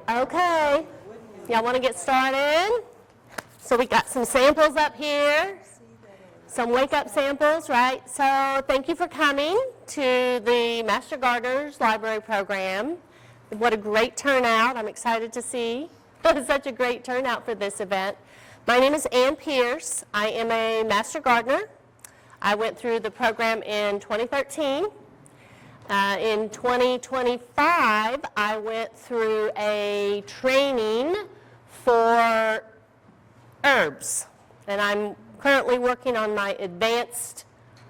Okay, y'all want to get started? So we got some samples up here, some wake-up samples, right? So thank you for coming to the Master Gardeners Library Program. What a great turnout. I'm excited to see such a great turnout for this event. My name is Ann Pierce. I am a Master Gardener. I went through the program in 2013. In 2025, I went through a training for herbs, and I'm currently working on my advanced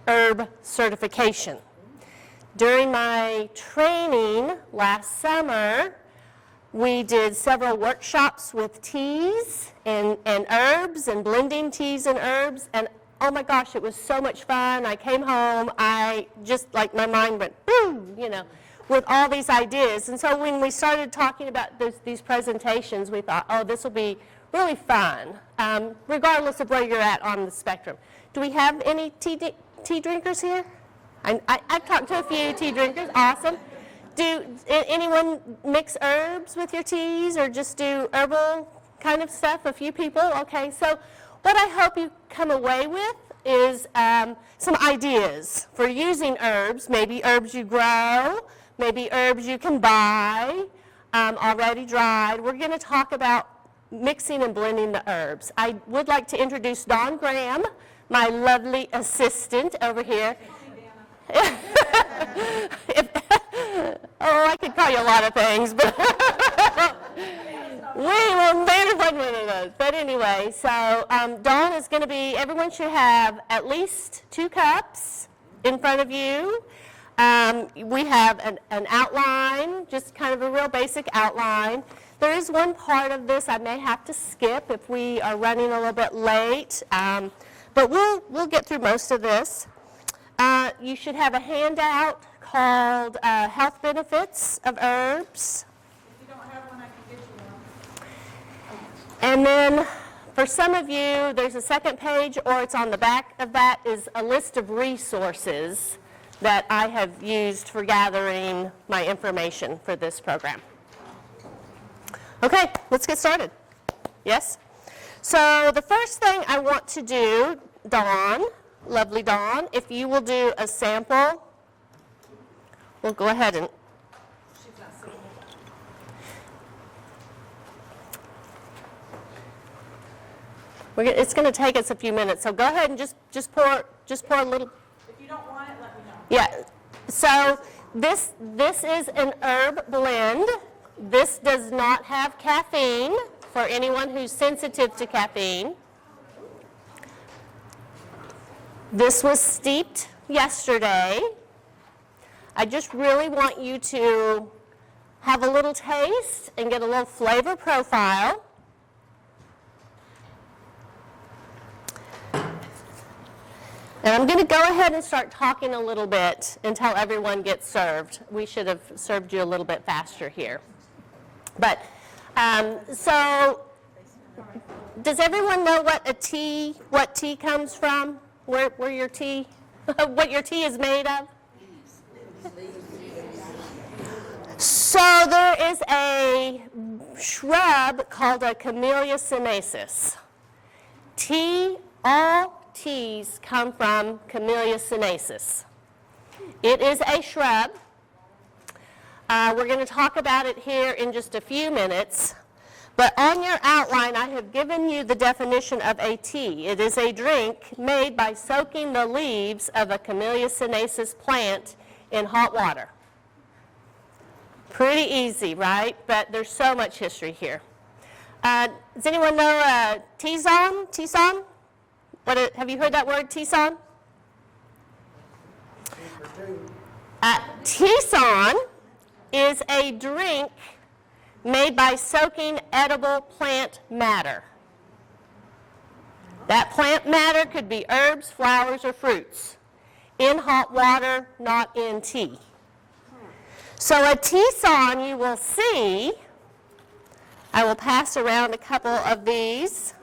herb certification. During my training last summer, we did several workshops with teas and herbs and blending teas and herbs, and oh my gosh, it was so much fun. I came home, I just, like, my mind went boom, with all these ideas. And so when we started talking about these presentations, we thought, oh, this will be really fun, regardless of where you're at on the spectrum. Do we have any tea drinkers here? I've talked to a few tea drinkers. Awesome. Do anyone mix herbs with your teas or just do herbal kind of stuff? A few people? Okay, so what I hope you come away with is some ideas for using herbs, maybe herbs you grow, maybe herbs you can buy already dried. We're going to talk about mixing and blending the herbs. I would like to introduce Dawn Graham, my lovely assistant over here. I could call you a lot of things, but we will maybe find one of those. But anyway, so Dawn is going to be, everyone should have at least 2 cups in front of you. We have an outline, just kind of a real basic outline. There is one part of this I may have to skip if we are running a little bit late, but we'll get through most of this. You should have a handout called Health Benefits of Herbs. If you don't have one, I can get you one. And then for some of you, there's a second page, or it's on the back of that, is a list of resources that I have used for gathering my information for this program. Okay, let's get started. Yes? So the first thing I want to do, Dawn, lovely Dawn, if you will do a sample, we'll go ahead and it's going to take us a few minutes, so go ahead and just pour a little. If you don't want it, let me know. Yeah. So this is an herb blend. This does not have caffeine for anyone who's sensitive to caffeine. This was steeped yesterday. I just really want you to have a little taste and get a little flavor profile. And I'm going to go ahead and start talking a little bit until everyone gets served. We should have served you a little bit faster here. But, so, does everyone know what tea comes from? Where your tea, what your tea is made of? So there is a shrub called a Camellia sinensis. All teas come from Camellia sinensis. It is a shrub. We're going to talk about it here in just a few minutes. But on your outline, I have given you the definition of a tea. It is a drink made by soaking the leaves of a Camellia sinensis plant in hot water. Pretty easy, right? But there's so much history here. Does anyone know Tisane? Tisane? Have you heard that word, Tisane? Tisane is a drink made by soaking edible plant matter. That plant matter could be herbs, flowers, or fruits in hot water, not in tea. So a tisane, you will see, I will pass around a couple of these.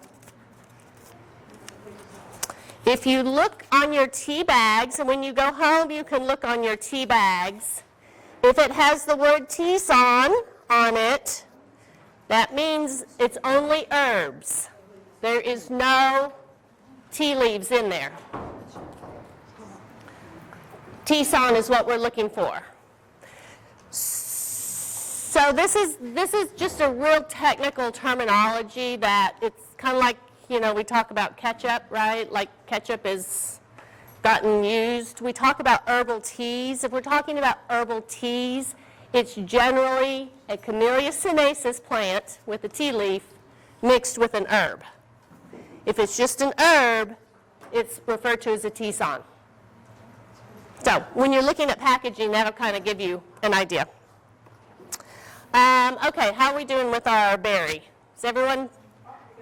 If you look on your tea bags, and when you go home you can look on your tea bags, if it has the word tisane on it, That means it's only herbs. There is no tea leaves in there. Tisane is what we're looking for. So this is just a real technical terminology that it's kind of like, you know, we talk about ketchup, right? Like ketchup is gotten used. We talk about herbal teas. If we're talking about herbal teas, it's generally a Camellia sinensis plant with a tea leaf mixed with an herb. If it's just an herb, it's referred to as a tisane. So when you're looking at packaging, that'll kind of give you an idea. Okay, how are we doing with our berry? Does everyone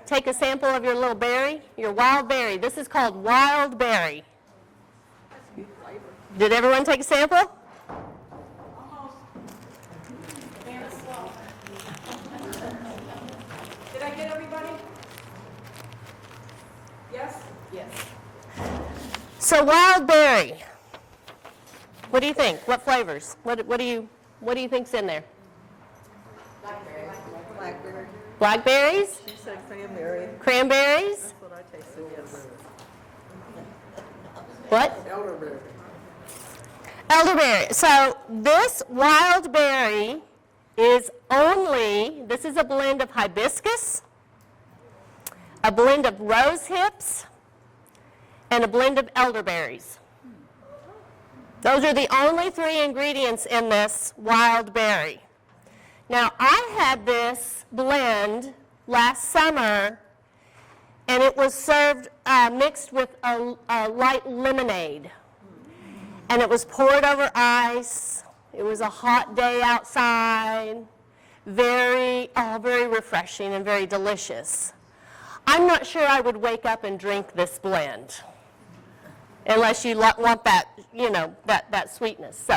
take a sample of your little berry, your wild berry? This is called wild berry. Did everyone take a sample? Almost. Anna slow. Did I get everybody? Yes? Yes. So wild berry. What do you think? What flavors? What do you think's in there? Blackberry. Blackberries? She said cranberry. Cranberries? That's what I tasted, yes. What? Elderberry. Elderberry. So this wild berry is this is a blend of hibiscus, a blend of rose hips, and a blend of elderberries. Those are the only 3 ingredients in this wild berry. Now, I had this blend last summer, and it was served mixed with a light lemonade. And it was poured over ice. It was a hot day outside. Very refreshing and very delicious. I'm not sure I would wake up and drink this blend, unless you want that, you know, that sweetness.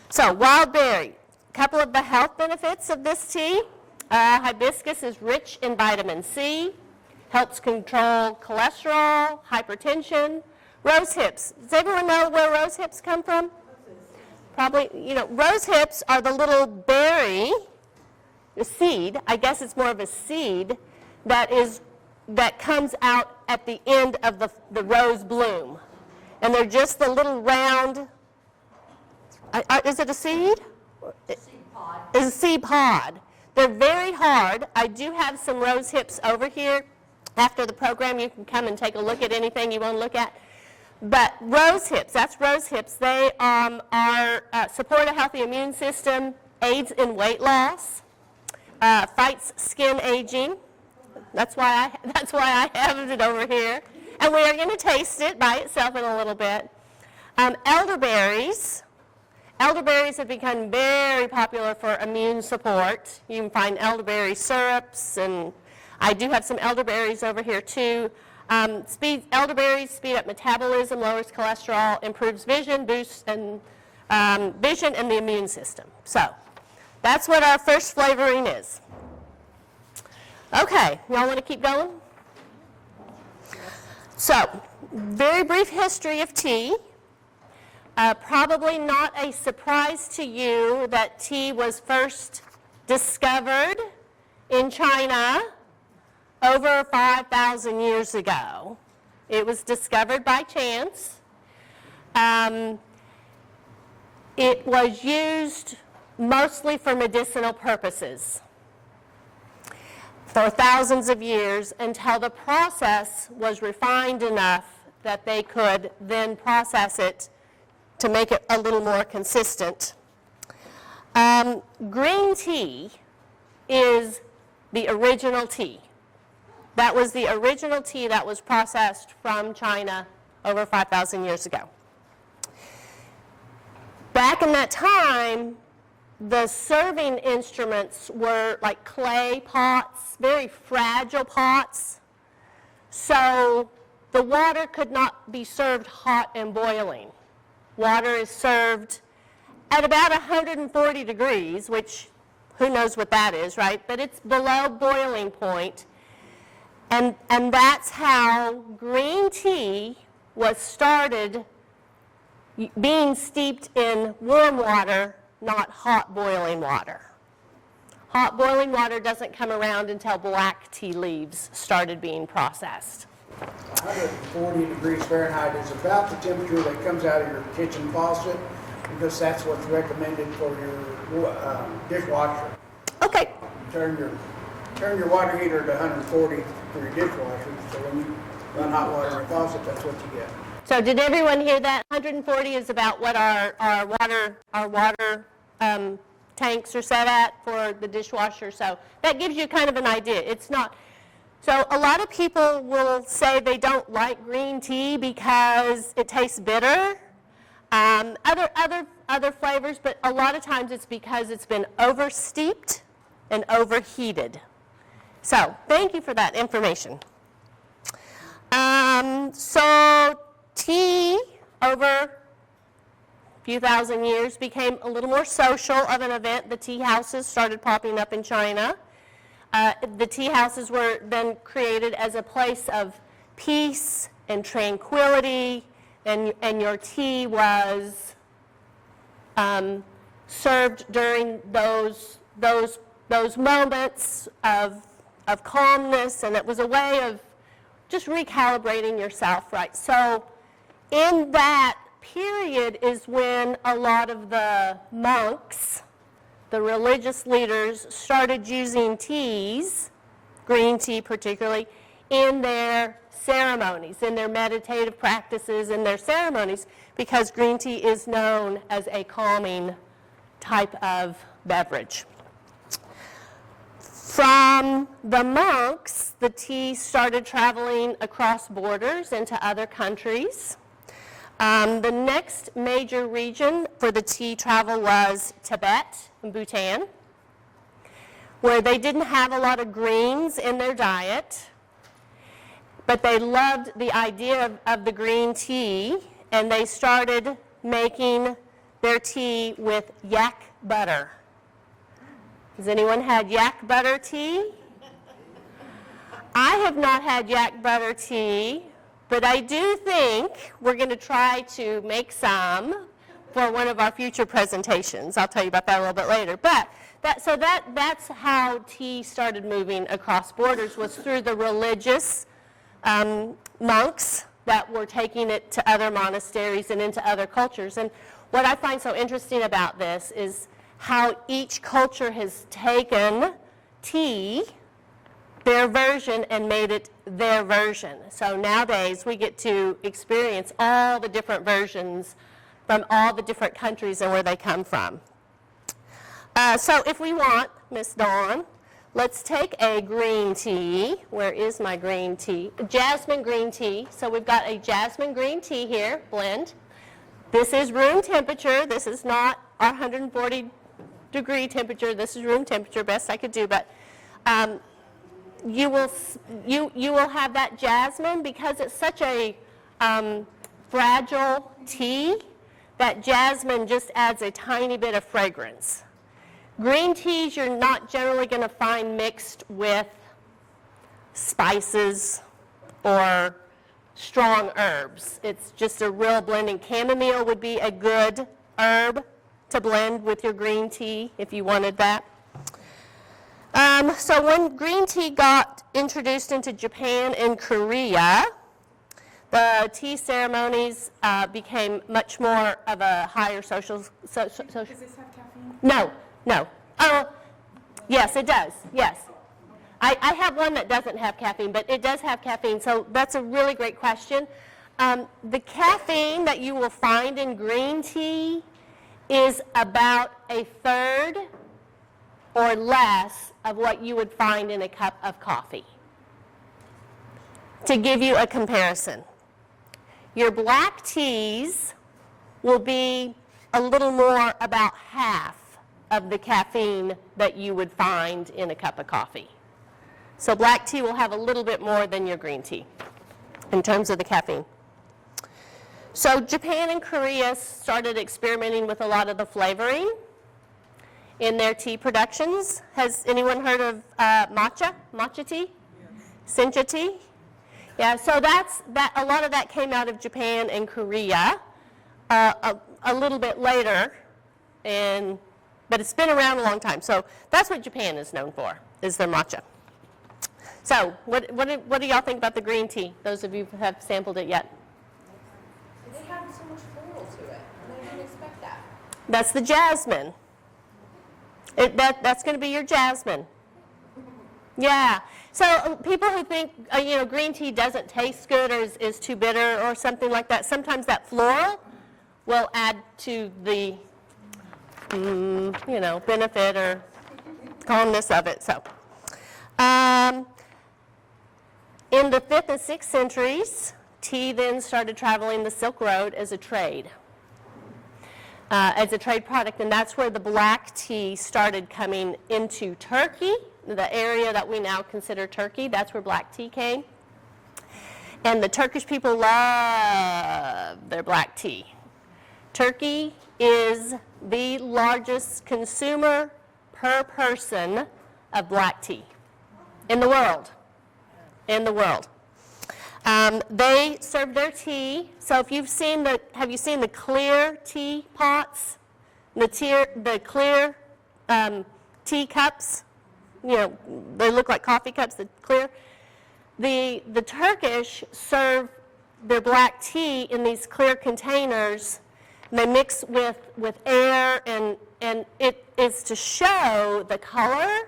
So wild berry. A couple of the health benefits of this tea. Hibiscus is rich in vitamin C, helps control cholesterol, hypertension. Rose hips. Does everyone know where rose hips come from? Probably, you know, rose hips are the little berry, the seed, I guess it's more of a seed, that comes out at the end of the rose bloom. And they're just the little round, is it a seed? Seed pod. It's a seed pod. They're very hard. I do have some rose hips over here. After the program, you can come and take a look at anything you want to look at. But rose hips, that's rose hips. They support a healthy immune system, aids in weight loss, fights skin aging. That's why I have it over here. And we are going to taste it by itself in a little bit. Elderberries. Elderberries have become very popular for immune support. You can find elderberry syrups, and I do have some elderberries over here too. Elderberries speed up metabolism, lowers cholesterol, improves vision, boosts vision and the immune system. So that's what our first flavoring is. Okay, y'all want to keep going? So, very brief history of tea. Probably not a surprise to you that tea was first discovered in China over 5,000 years ago. It was discovered by chance. It was used mostly for medicinal purposes for thousands of years until the process was refined enough that they could then process it to make it a little more consistent. Green tea is the original tea. That was the original tea that was processed from China over 5,000 years ago. Back in that time, the serving instruments were like clay pots, very fragile pots. So the water could not be served hot and boiling. Water is served at about 140 degrees, which who knows what that is, right? But it's below boiling point. And that's how green tea was started, being steeped in warm water, not hot boiling water. hot boiling water doesn't come around until black tea leaves started being processed. 140 degrees Fahrenheit is about the temperature that comes out of your kitchen faucet, because that's what's recommended for your dishwasher. Okay, Turn your water heater to 140 for your dishwasher, so when you run hot water in your faucet, that's what you get. so did everyone hear that? 140 is about what our water tanks are set at for the dishwasher, so that gives you kind of an idea. It's not, so a lot of people will say they don't like green tea because it tastes bitter. Other flavors, but a lot of times it's because it's been oversteeped and overheated. So thank you for that information. So tea over a few thousand years became a little more social of an event. The tea houses started popping up in China. The tea houses were then created as a place of peace and tranquility, and your tea was served during those moments of calmness, and it was a way of just recalibrating yourself, right? So in that period is when a lot of the monks, the religious leaders, started using teas, green tea particularly, in their ceremonies, in their meditative practices, in their ceremonies, because green tea is known as a calming type of beverage. From the monks, the tea started traveling across borders into other countries. The next major region for the tea travel was Tibet and Bhutan, where they didn't have a lot of greens in their diet, but they loved the idea of the green tea, and they started making their tea with yak butter. Has anyone had yak butter tea? I have not had yak butter tea, but I do think we're going to try to make some for one of our future presentations. I'll tell you about that a little bit later. But that's how tea started moving across borders, was through the religious monks that were taking it to other monasteries and into other cultures. And what I find so interesting about this is how each culture has taken tea, their version, and made it their version. So nowadays we get to experience all the different versions from all the different countries and where they come from. So if we want, Miss Dawn, let's take a green tea. Where is my green tea? Jasmine green tea. So we've got a jasmine green tea here, blend. This is room temperature. This is not our 140 degree temperature. This is room temperature, best I could do. But you will have that jasmine, because it's such a fragile tea, that jasmine just adds a tiny bit of fragrance. Green teas you're not generally going to find mixed with spices or strong herbs. It's just a real blending. Chamomile would be a good herb to blend with your green tea if you wanted that. So when green tea got introduced into Japan and Korea, the tea ceremonies became much more of a higher social. Does this have caffeine? No. Oh, yes, it does. Yes. I have one that doesn't have caffeine, but it does have caffeine. So that's a really great question. The caffeine that you will find in green tea is about a third or less of what you would find in a cup of coffee. To give you a comparison, your black teas will be a little more, about half of the caffeine that you would find in a cup of coffee. So black tea will have a little bit more than your green tea in terms of the caffeine. So Japan and Korea started experimenting with a lot of the flavoring in their tea productions. Has anyone heard of matcha tea? Yes. Sencha tea? Yeah, so that. A lot of that came out of Japan and Korea a little bit later in but it's been around a long time. So that's what Japan is known for, is their matcha. So what do y'all think about the green tea, those of you who have sampled it yet? They have so much floral to it. I didn't expect that. That's the jasmine. That's going to be your jasmine. Yeah. So people who think, green tea doesn't taste good or is too bitter or something like that, sometimes that floral will add to the, benefit or calmness of it. So, in the 5th and 6th centuries, tea then started traveling the Silk Road as a trade product, and that's where the black tea started coming into Turkey, the area that we now consider Turkey. That's where black tea came. And the Turkish people love their black tea. Turkey is the largest consumer per person of black tea in the world. They serve their tea. So if you've seen have you seen the clear tea pots? The clear tea cups? They look like coffee cups, the clear. The Turkish serve their black tea in these clear containers. And they mix with air, and it is to show the color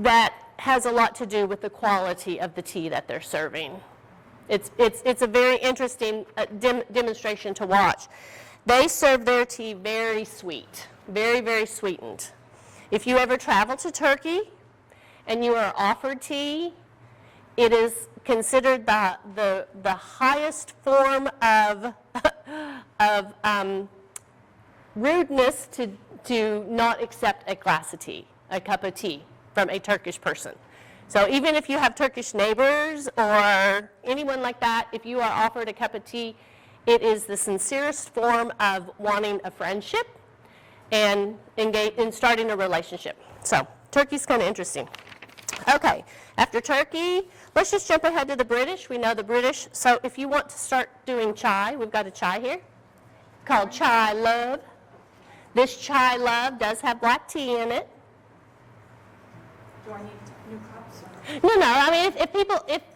that has a lot to do with the quality of the tea that they're serving. It's a very interesting demonstration to watch. They serve their tea very sweet, very, very sweetened. If you ever travel to Turkey and you are offered tea, it is considered the highest form of rudeness to not accept a glass of tea, a cup of tea from a Turkish person. So even if you have Turkish neighbors or anyone like that, if you are offered a cup of tea, it is the sincerest form of wanting a friendship and engage in starting a relationship. So Turkey's kind of interesting. Okay, after Turkey, let's just jump ahead to the British. We know the British. So if you want to start doing chai, we've got a chai here called Chai Love. This Chai Love does have black tea in it. Do I need new cups? No. I mean,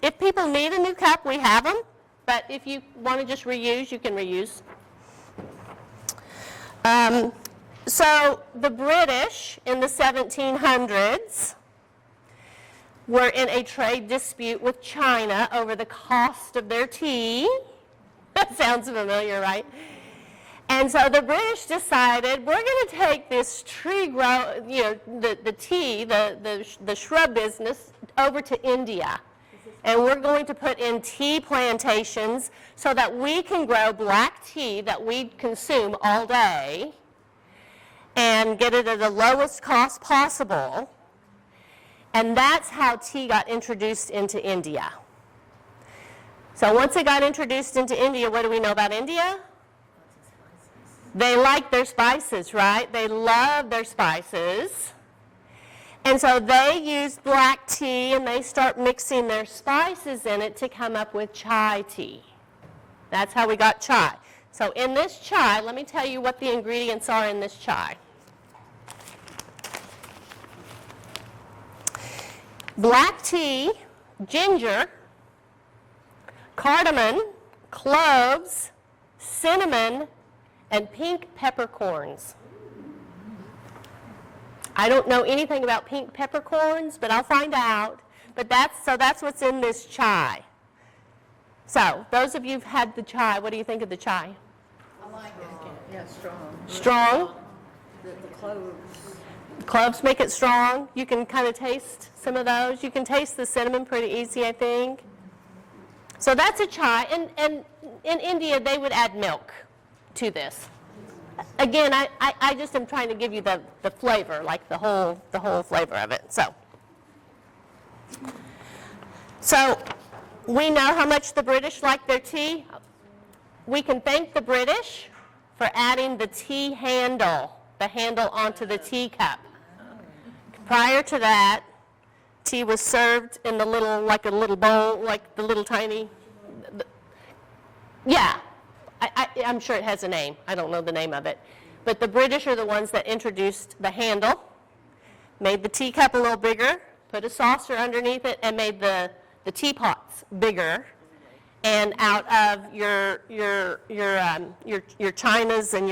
if people need a new cup, we have them. But if you want to just reuse, you can reuse. So the British in the 1700s were in a trade dispute with China over the cost of their tea. That sounds familiar, right? And so the British decided, we're going to take this tree the tea, the shrub business, over to India. And we're going to put in tea plantations so that we can grow black tea that we consume all day and get it at the lowest cost possible. And that's how tea got introduced into India. So once it got introduced into India, what do we know about India? They like their spices, right? They love their spices. And so they use black tea and they start mixing their spices in it to come up with chai tea. That's how we got chai. So in this chai, let me tell you what the ingredients are in this chai. Black tea, ginger, cardamom, cloves, cinnamon, and pink peppercorns. I don't know anything about pink peppercorns, but I'll find out. But that's what's in this chai. So those of you who've had the chai, what do you think of the chai? I like it. Yeah, strong. Strong? The cloves. Cloves make it strong. You can kind of taste some of those. You can taste the cinnamon pretty easy, I think. So that's a chai. And in India, they would add milk to this. Again, I just am trying to give you the flavor, like the whole flavor of it. So we know how much the British like their tea. We can thank the British for adding the tea handle, the handle onto the teacup. Prior to that, tea was served in the little, like a little bowl, like the little tiny, yeah. I'm sure it has a name. I don't know the name of it. but the British are the ones that introduced the handle, made the teacup a little bigger, put a saucer underneath it, and made the teapots bigger. And out of your chinas and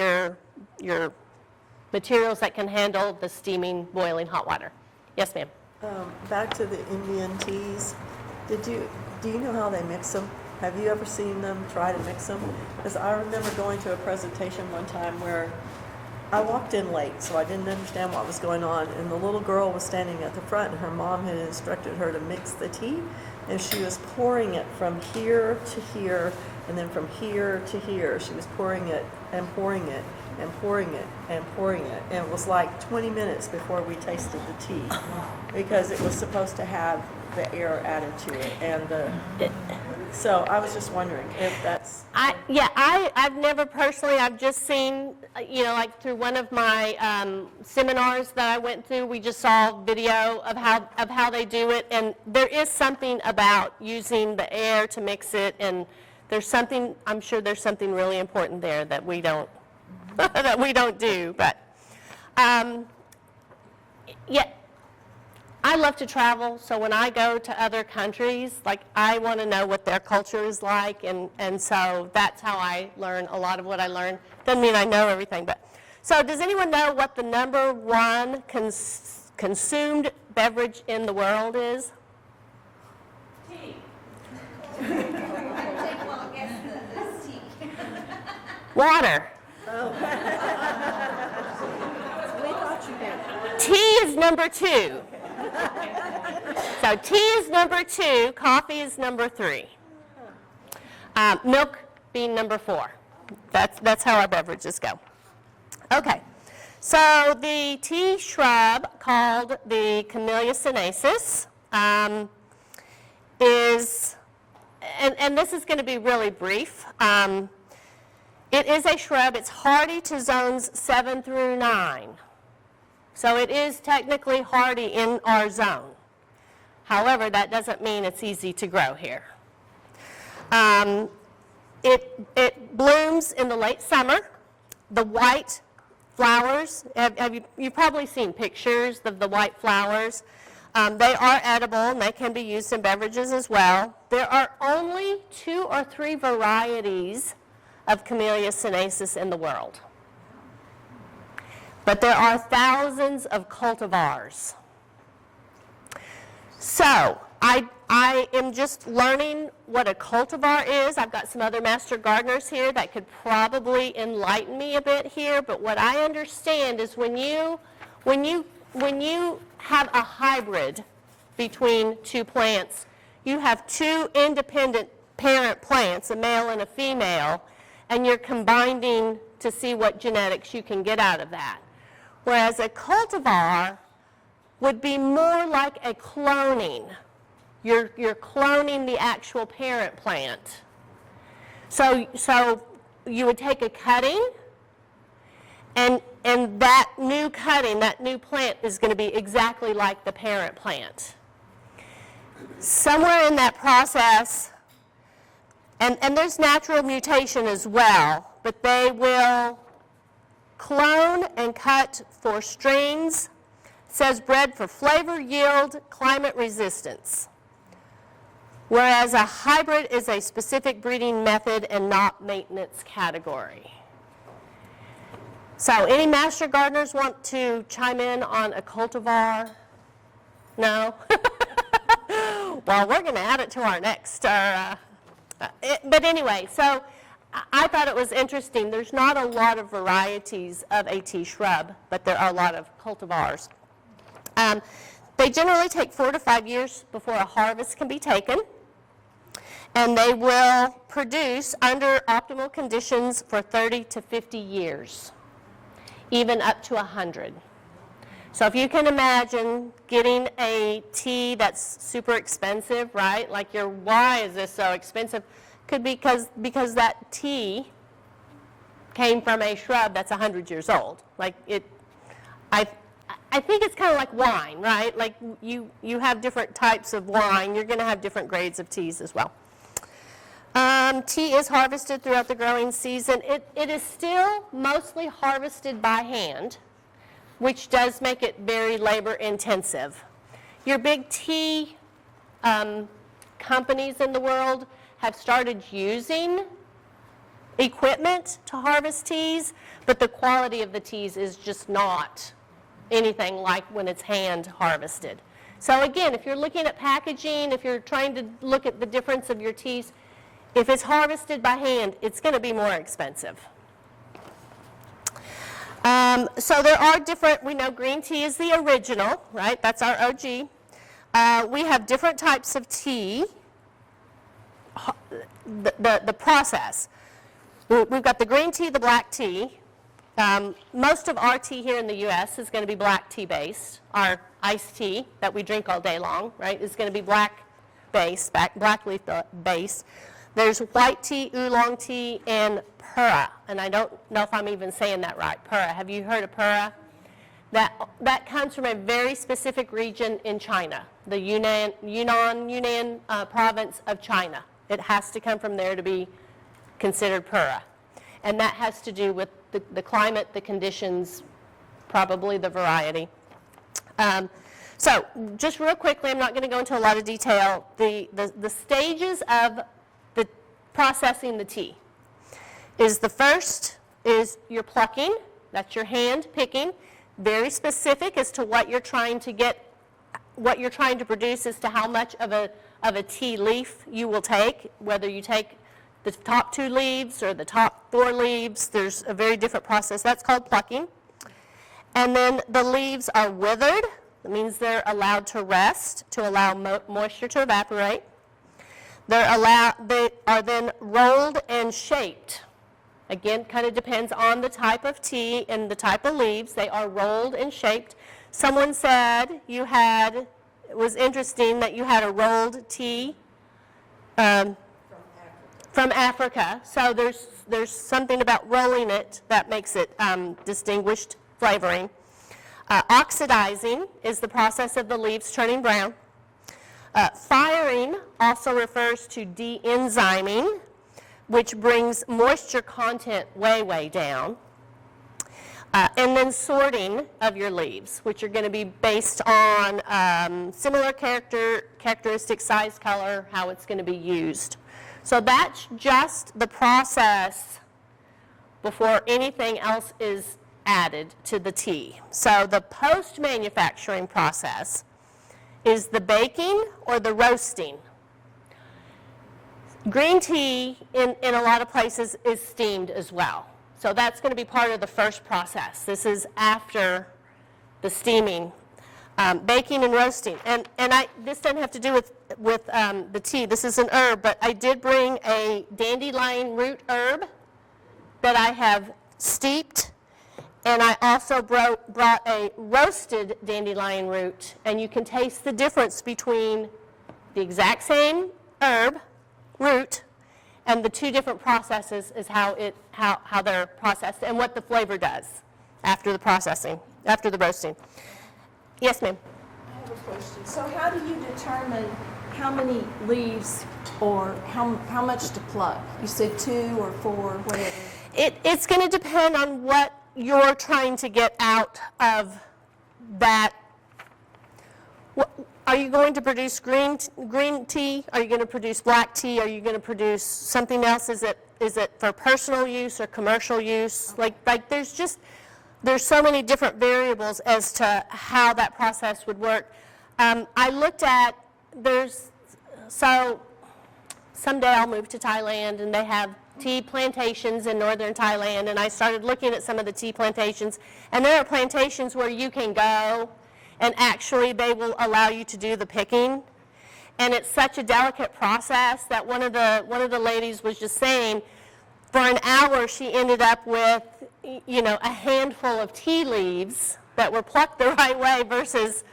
your materials that can handle the steaming, boiling hot water. Yes, ma'am. Back to the Indian teas, do you know how they mix them? Have you ever seen them try to mix them? Because I remember going to a presentation one time where I walked in late, so I didn't understand what was going on, and the little girl was standing at the front, and her mom had instructed her to mix the tea, and she was pouring it from here to here, and then from here to here. She was pouring it and pouring it and pouring it and pouring it, and it was like 20 minutes before we tasted the tea, because it was supposed to have the air added to it, and so I was just wondering if that's... I've never personally, I've just seen, like through one of my seminars that I went through, we just saw video of how they do it, and there is something about using the air to mix it, and there's something, I'm sure there's something really important there that we don't, that we don't do, but I love to travel, so when I go to other countries, like, I want to know what their culture is like, and so that's how I learn a lot of what I learn. Doesn't mean I know everything, but. So does anyone know what the number one consumed beverage in the world is? Tea. Take a long guess, this tea. Water. We thought you did. Tea is number 2. So tea is number 2, coffee is number 3. Milk being number 4. That's how our beverages go. Okay, so the tea shrub called the Camellia sinensis is, and this is going to be really brief. It is a shrub. It's hardy to zones 7 through 9. So it is technically hardy in our zone. However, that doesn't mean it's easy to grow here. It blooms in the late summer. The white flowers, you've probably seen pictures of the white flowers. They are edible, and they can be used in beverages as well. There are only 2 or 3 varieties of Camellia sinensis in the world. But there are thousands of cultivars. So I am just learning what a cultivar is. I've got some other master gardeners here that could probably enlighten me a bit here. But what I understand is when you have a hybrid between 2 plants, you have 2 independent parent plants, a male and a female, and you're combining to see what genetics you can get out of that. Whereas a cultivar would be more like a cloning. You're cloning the actual parent plant. So you would take a cutting, and that new cutting, that new plant is going to be exactly like the parent plant. Somewhere in that process, and there's natural mutation as well, but they will clone and cut for strains. It says bred for flavor, yield, climate resistance. Whereas a hybrid is a specific breeding method and not maintenance category. So any master gardeners want to chime in on a cultivar? No? Well, we're going to add it to our next. But anyway, so I thought it was interesting. There's not a lot of varieties of a tea shrub, but there are a lot of cultivars. They generally take 4 to 5 years before a harvest can be taken, and they will produce under optimal conditions for 30 to 50 years, even up to 100. So if you can imagine getting a tea that's super expensive, right? Like why is this so expensive? Could be because that tea came from a shrub that's 100 years old. Like I think it's kind of like wine, right? Like you have different types of wine. You're going to have different grades of teas as well. Tea is harvested throughout the growing season. It is still mostly harvested by hand, which does make it very labor intensive. Your big tea companies in the world have started using equipment to harvest teas, but the quality of the teas is just not anything like when it's hand harvested. So again, if you're looking at packaging, if you're trying to look at the difference of your teas, if it's harvested by hand, it's going to be more expensive. So there are different, we know green tea is the original, right? That's our OG. We have different types of tea, the process. We've got the green tea, the black tea. Most of our tea here in the U.S. is going to be black tea based. Our iced tea that we drink all day long, right, is going to be black based, black leaf based. There's white tea, oolong tea, and pura. And I don't know if I'm even saying that right. Pura. Have you heard of pura? That comes from a very specific region in China, the Yunnan province of China. It has to come from there to be considered pura. And that has to do with the climate, the conditions, probably the variety. So just real quickly, I'm not going to go into a lot of detail, the stages of the processing the tea is the first is your plucking, that's your hand picking, very specific as to what you're trying to get, what you're trying to produce as to how much of a tea leaf you will take, whether you take the top 2 leaves or the top 4 leaves. There's a very different process. That's called plucking. And then the leaves are withered. That means they're allowed to rest to allow moisture to evaporate. They are then rolled and shaped. Again, kind of depends on the type of tea and the type of leaves. They are rolled and shaped. Someone said it was interesting that you had a rolled tea from Africa. So there's something about rolling it that makes it distinguished flavoring. Oxidizing is the process of the leaves turning brown. Firing also refers to de-enzyming, which brings moisture content way, way down. And then sorting of your leaves, which are going to be based on similar characteristics, size, color, how it's going to be used. So that's just the process before anything else is added to the tea. So the post-manufacturing process is the baking or the roasting. Green tea in a lot of places is steamed as well. So that's going to be part of the first process. This is after the steaming, baking and roasting. And this doesn't have to do with the tea. This is an herb, but I did bring a dandelion root herb that I have steeped. And I also brought a roasted dandelion root. And you can taste the difference between the exact same herb, root, and the 2 different processes is how they're processed and what the flavor does after the processing, after the roasting. Yes, ma'am. I have a question. So how do you determine how many leaves or how much to pluck? You said 2 or 4, whatever. It's going to depend on what you're trying to get out of that. Are you going to produce green tea? Are you going to produce black tea? Are you going to produce something else? Is it for personal use or commercial use? Like there's so many different variables as to how that process would work. I looked at so someday I'll move to Thailand and they have tea plantations in northern Thailand, and I started looking at some of the tea plantations, and there are plantations where you can go and actually they will allow you to do the picking, and it's such a delicate process that one of the ladies was just saying for an hour she ended up with a handful of tea leaves that were plucked the right way versus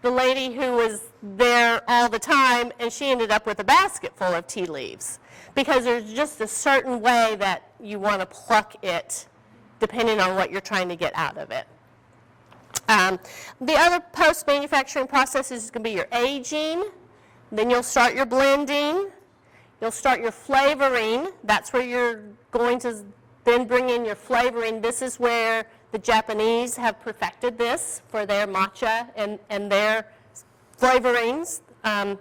the lady who was there all the time and she ended up with a basket full of tea leaves. Because there's just a certain way that you want to pluck it depending on what you're trying to get out of it. The other post-manufacturing process is going to be your aging. Then you'll start your blending, You'll start your flavoring. That's where you're going to then bring in your flavoring. This is where the Japanese have perfected this for their matcha and their flavorings. And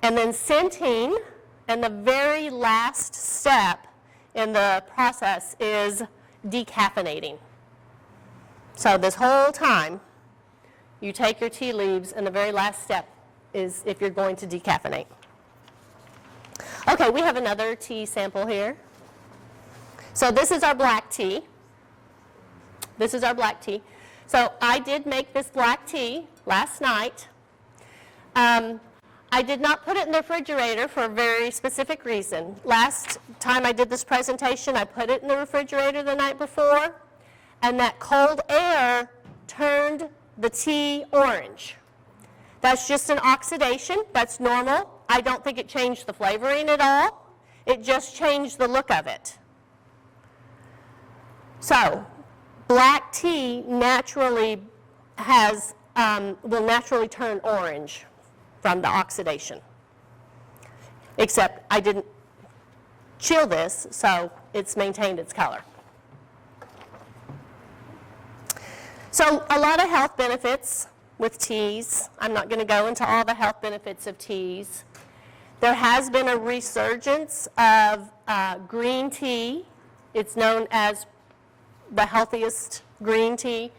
then scenting, and the very last step in the process is decaffeinating. So this whole time, you take your tea leaves, and the very last step is if you're going to decaffeinate. Okay, we have another tea sample here. So this is our black tea. This is our black tea. So I did make this black tea last night. I did not put it in the refrigerator for a very specific reason. Last time I did this presentation, I put it in the refrigerator the night before, and that cold air turned the tea orange. That's just an oxidation. That's normal. I don't think it changed the flavoring at all. It just changed the look of it. So, black tea naturally will naturally turn orange from the oxidation. Except I didn't chill this, so it's maintained its color. So a lot of health benefits with teas. I'm not going to go into all the health benefits of teas. There has been a resurgence of green tea. It's known as the healthiest green tea.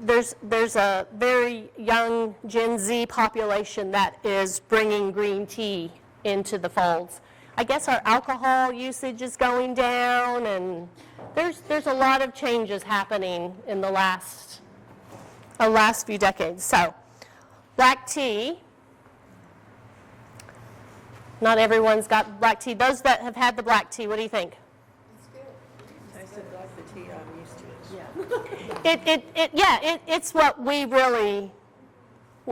There's a very young Gen Z population that is bringing green tea into the folds. I guess our alcohol usage is going down, and there's a lot of changes happening in the last few decades. So, black tea. Not everyone's got black tea. Those that have had the black tea, what do you think? Tasted like the tea I'm used to. Yeah. It's what we really.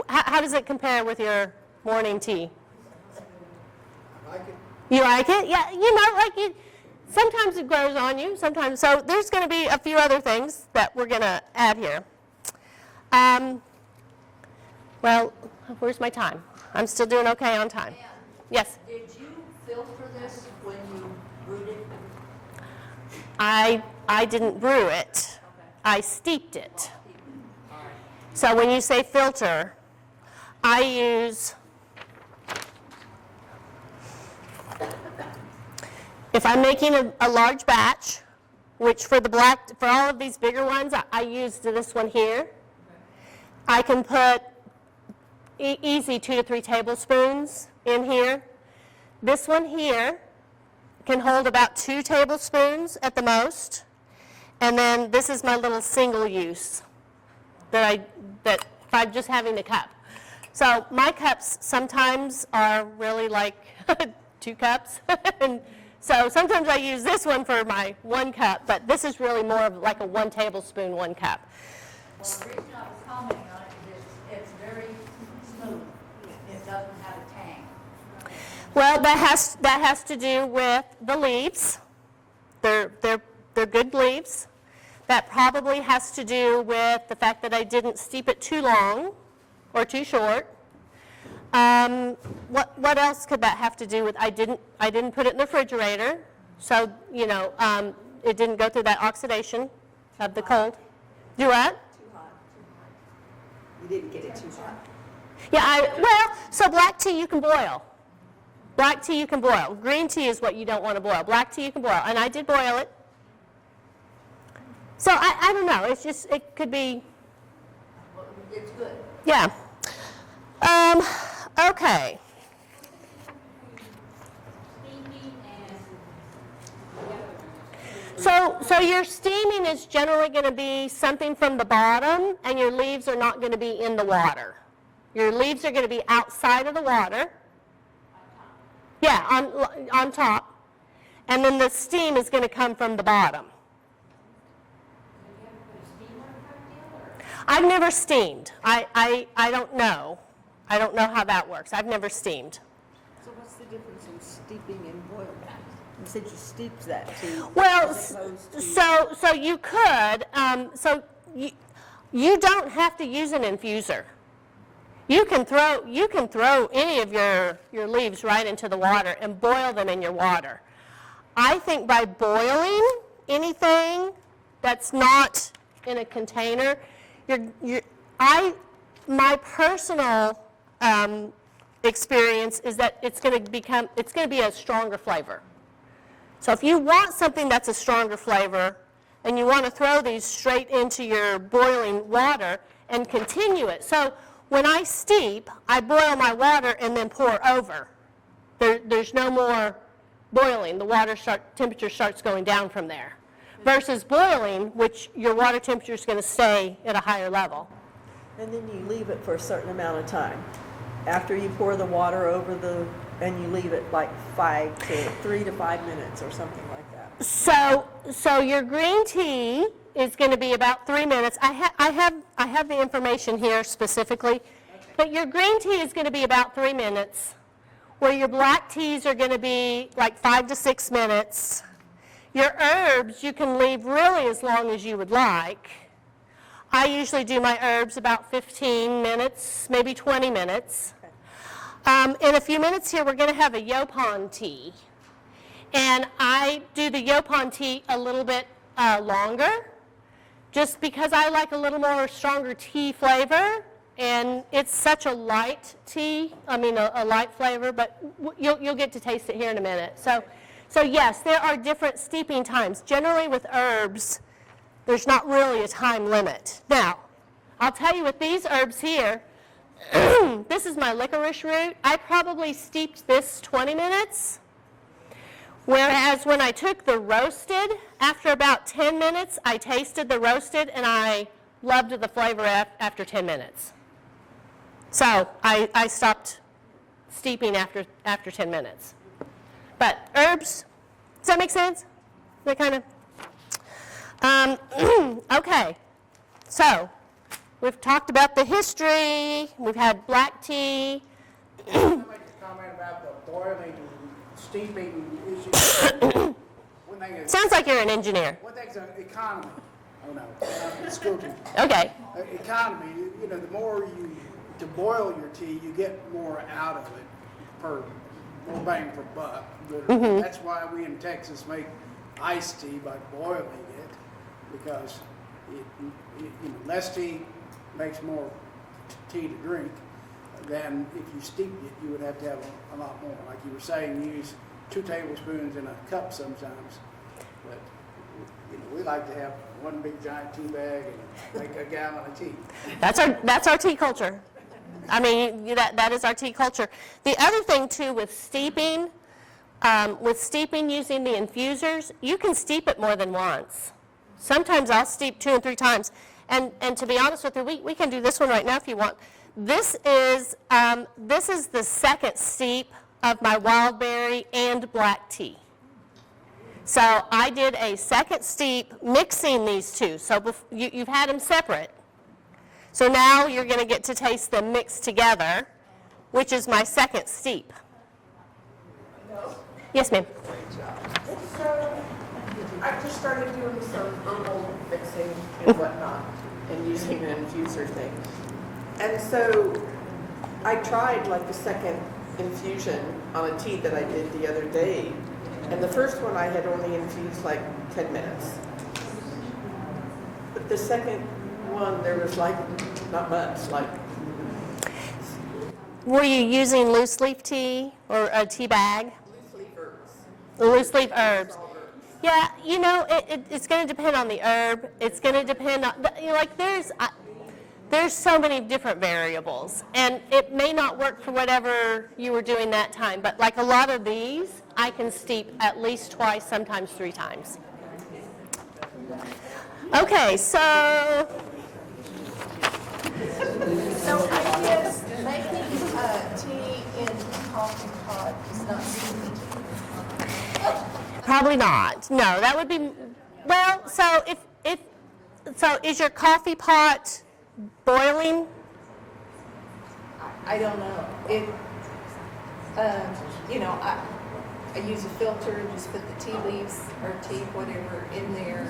How does it compare with your morning tea? I like it. You like it? Yeah, sometimes it grows on you, sometimes. So there's going to be a few other things that we're going to add here. Well, where's my time? I'm still doing okay on time. Yes? Did you filter this when you brewed it? I didn't brew it. I steeped it. So when you say filter, I use, if I'm making a large batch, which for all of these bigger ones, I used this one here. I can put easy 2 to 3 tablespoons in here. This one here can hold about 2 tablespoons at the most. And then this is my little single use that if I'm just having a cup. So my cups sometimes are really like 2 cups. And so sometimes I use this one for my 1 cup, but this is really more of like a 1 tablespoon, 1 cup. Well, the reason I was commenting on it is it's very smooth. It doesn't have a tang. Well, that has to do with the leaves. They're good leaves. That probably has to do with the fact that I didn't steep it too long or too short. What else could that have to do with? I didn't put it in the refrigerator, so it didn't go through that oxidation of the cold. Do what? Too hot. You didn't get it too hot. Yeah, so black tea you can boil. Black tea you can boil. Green tea is what you don't want to boil. Black tea you can boil, and I did boil it. So I don't know. It's just, it could be. Well, it's good. Yeah. Okay. So your steaming is generally going to be something from the bottom, and your leaves are not going to be in the water. Your leaves are going to be outside of the water. Yeah, on top. And then the steam is going to come from the bottom. I've never steamed. I don't know. I don't know how that works. I've never steamed. So what's the difference in steeping and boiling? You said you steeped that tea. Well, as opposed to- so you could. So you don't have to use an infuser. You can throw any of your leaves right into the water and boil them in your water. I think by boiling anything that's not in a container, my personal experience is that it's going to be a stronger flavor. So if you want something that's a stronger flavor and you want to throw these straight into your boiling water and continue it. So when I steep, I boil my water and then pour over. There's no more boiling. The water temperature starts going down from there. Versus boiling, which your water temperature is going to stay at a higher level. And then you leave it for a certain amount of time. After you pour the water over and you leave it like 3 to 5 minutes or something like that. So your green tea is going to be about 3 minutes. I have the information here specifically, but your green tea is going to be about 3 minutes, where your black teas are going to be like 5 to 6 minutes. Your herbs you can leave really as long as you would like. I usually do my herbs about 15 minutes, maybe 20 minutes. In a few minutes here, we're going to have a Yaupon tea. And I do the Yaupon tea a little bit longer, just because I like a little more stronger tea flavor. And it's such a light tea, a light flavor, but you'll get to taste it here in a minute. So yes, there are different steeping times. Generally with herbs, there's not really a time limit. Now, I'll tell you with these herbs here, this is my licorice root. I probably steeped this 20 minutes, whereas when I took the roasted, after about 10 minutes, I tasted the roasted and I loved the flavor after 10 minutes. So I stopped steeping after 10 minutes. But herbs, does that make sense? That kind of, okay, so we've talked about the history, we've had black tea. I'll make a comment about the boiling, steeping issue. One thing is, Sounds like you're an engineer. one thing's economy. Oh no, I'm a school teacher. Okay, Economy, the more to boil your tea, you get more out of it more bang per buck. That's why we in Texas make iced tea by boiling it, because less tea makes more tea to drink than if you steeped it. You would have to have a lot more. Like you were saying, use 2 tablespoons in a cup sometimes, but we like to have one big giant tea bag and make a gallon of tea. that's our tea culture. That is our tea culture. The other thing too with steeping using the infusers, you can steep it more than once. Sometimes I'll steep 2 and 3 times. And to be honest with you, we can do this one right now if you want. This is the second steep of my wild berry and black tea. So I did a second steep mixing these two. So you've had them separate. So now you're going to get to taste them mixed together, which is my second steep. Yes, ma'am. So, I just started doing some herbal fixing and whatnot, and using an infuser thing. And so, I tried like the second infusion on a tea that I did the other day, and the first one I had only infused like 10 minutes. But the second one, there was like, not much, like. Were you using loose leaf tea or a tea bag? Loose leaf herbs. Loose leaf herbs. Yeah, it's going to depend on the herb. It's going to depend on, there's so many different variables, and it may not work for whatever you were doing that time, but like a lot of these, I can steep at least twice, sometimes 3 times. Okay, so I guess making tea in a coffee pot is not steaming. probably not. No, that would be, well, so so is your coffee pot boiling? I don't know. I use a filter and just put the tea leaves or tea, whatever, in there,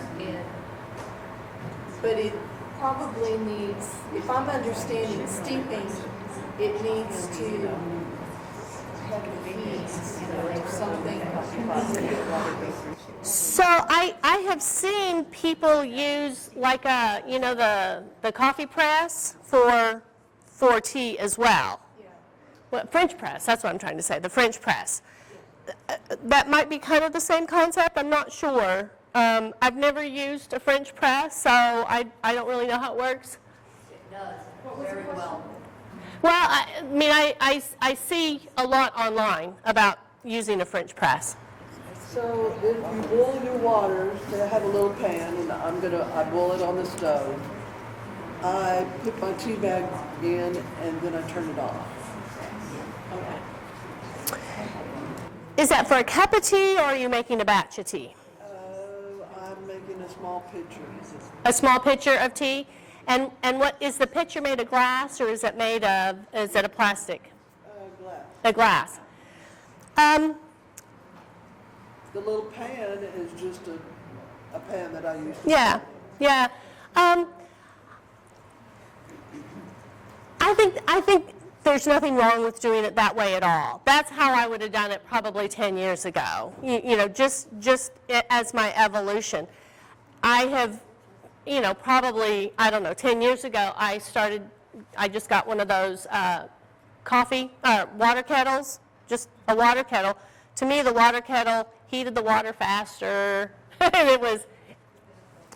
but probably needs, if I'm understanding steeping, it needs to have the heat or something. So I have seen people use like a, you know, the coffee press for tea as well. Well, French press, that's what I'm trying to say, the French press. That might be kind of the same concept, I'm not sure. I've never used a French press, so I don't really know how it works. It does very well. Well, I mean, I see a lot online about using a French press. So if you boil your water, say I have a little pan and I boil it on the stove. I put my tea bag in and then I turn it off. Is that for a cup of tea, or are you making a batch of tea? I'm making a small pitcher. A small pitcher of tea? And what, is the pitcher made of glass, or is it made of, is it a plastic? Glass. A glass. The little pan is just a pan that I use. Yeah, yeah. I think there's nothing wrong with doing it that way at all. That's how I would have done it probably 10 years ago. You know, just as my evolution. I have, you know, probably, I don't know, 10 years ago, I just got one of those water kettles, just a water kettle. To me, the water kettle heated the water faster, and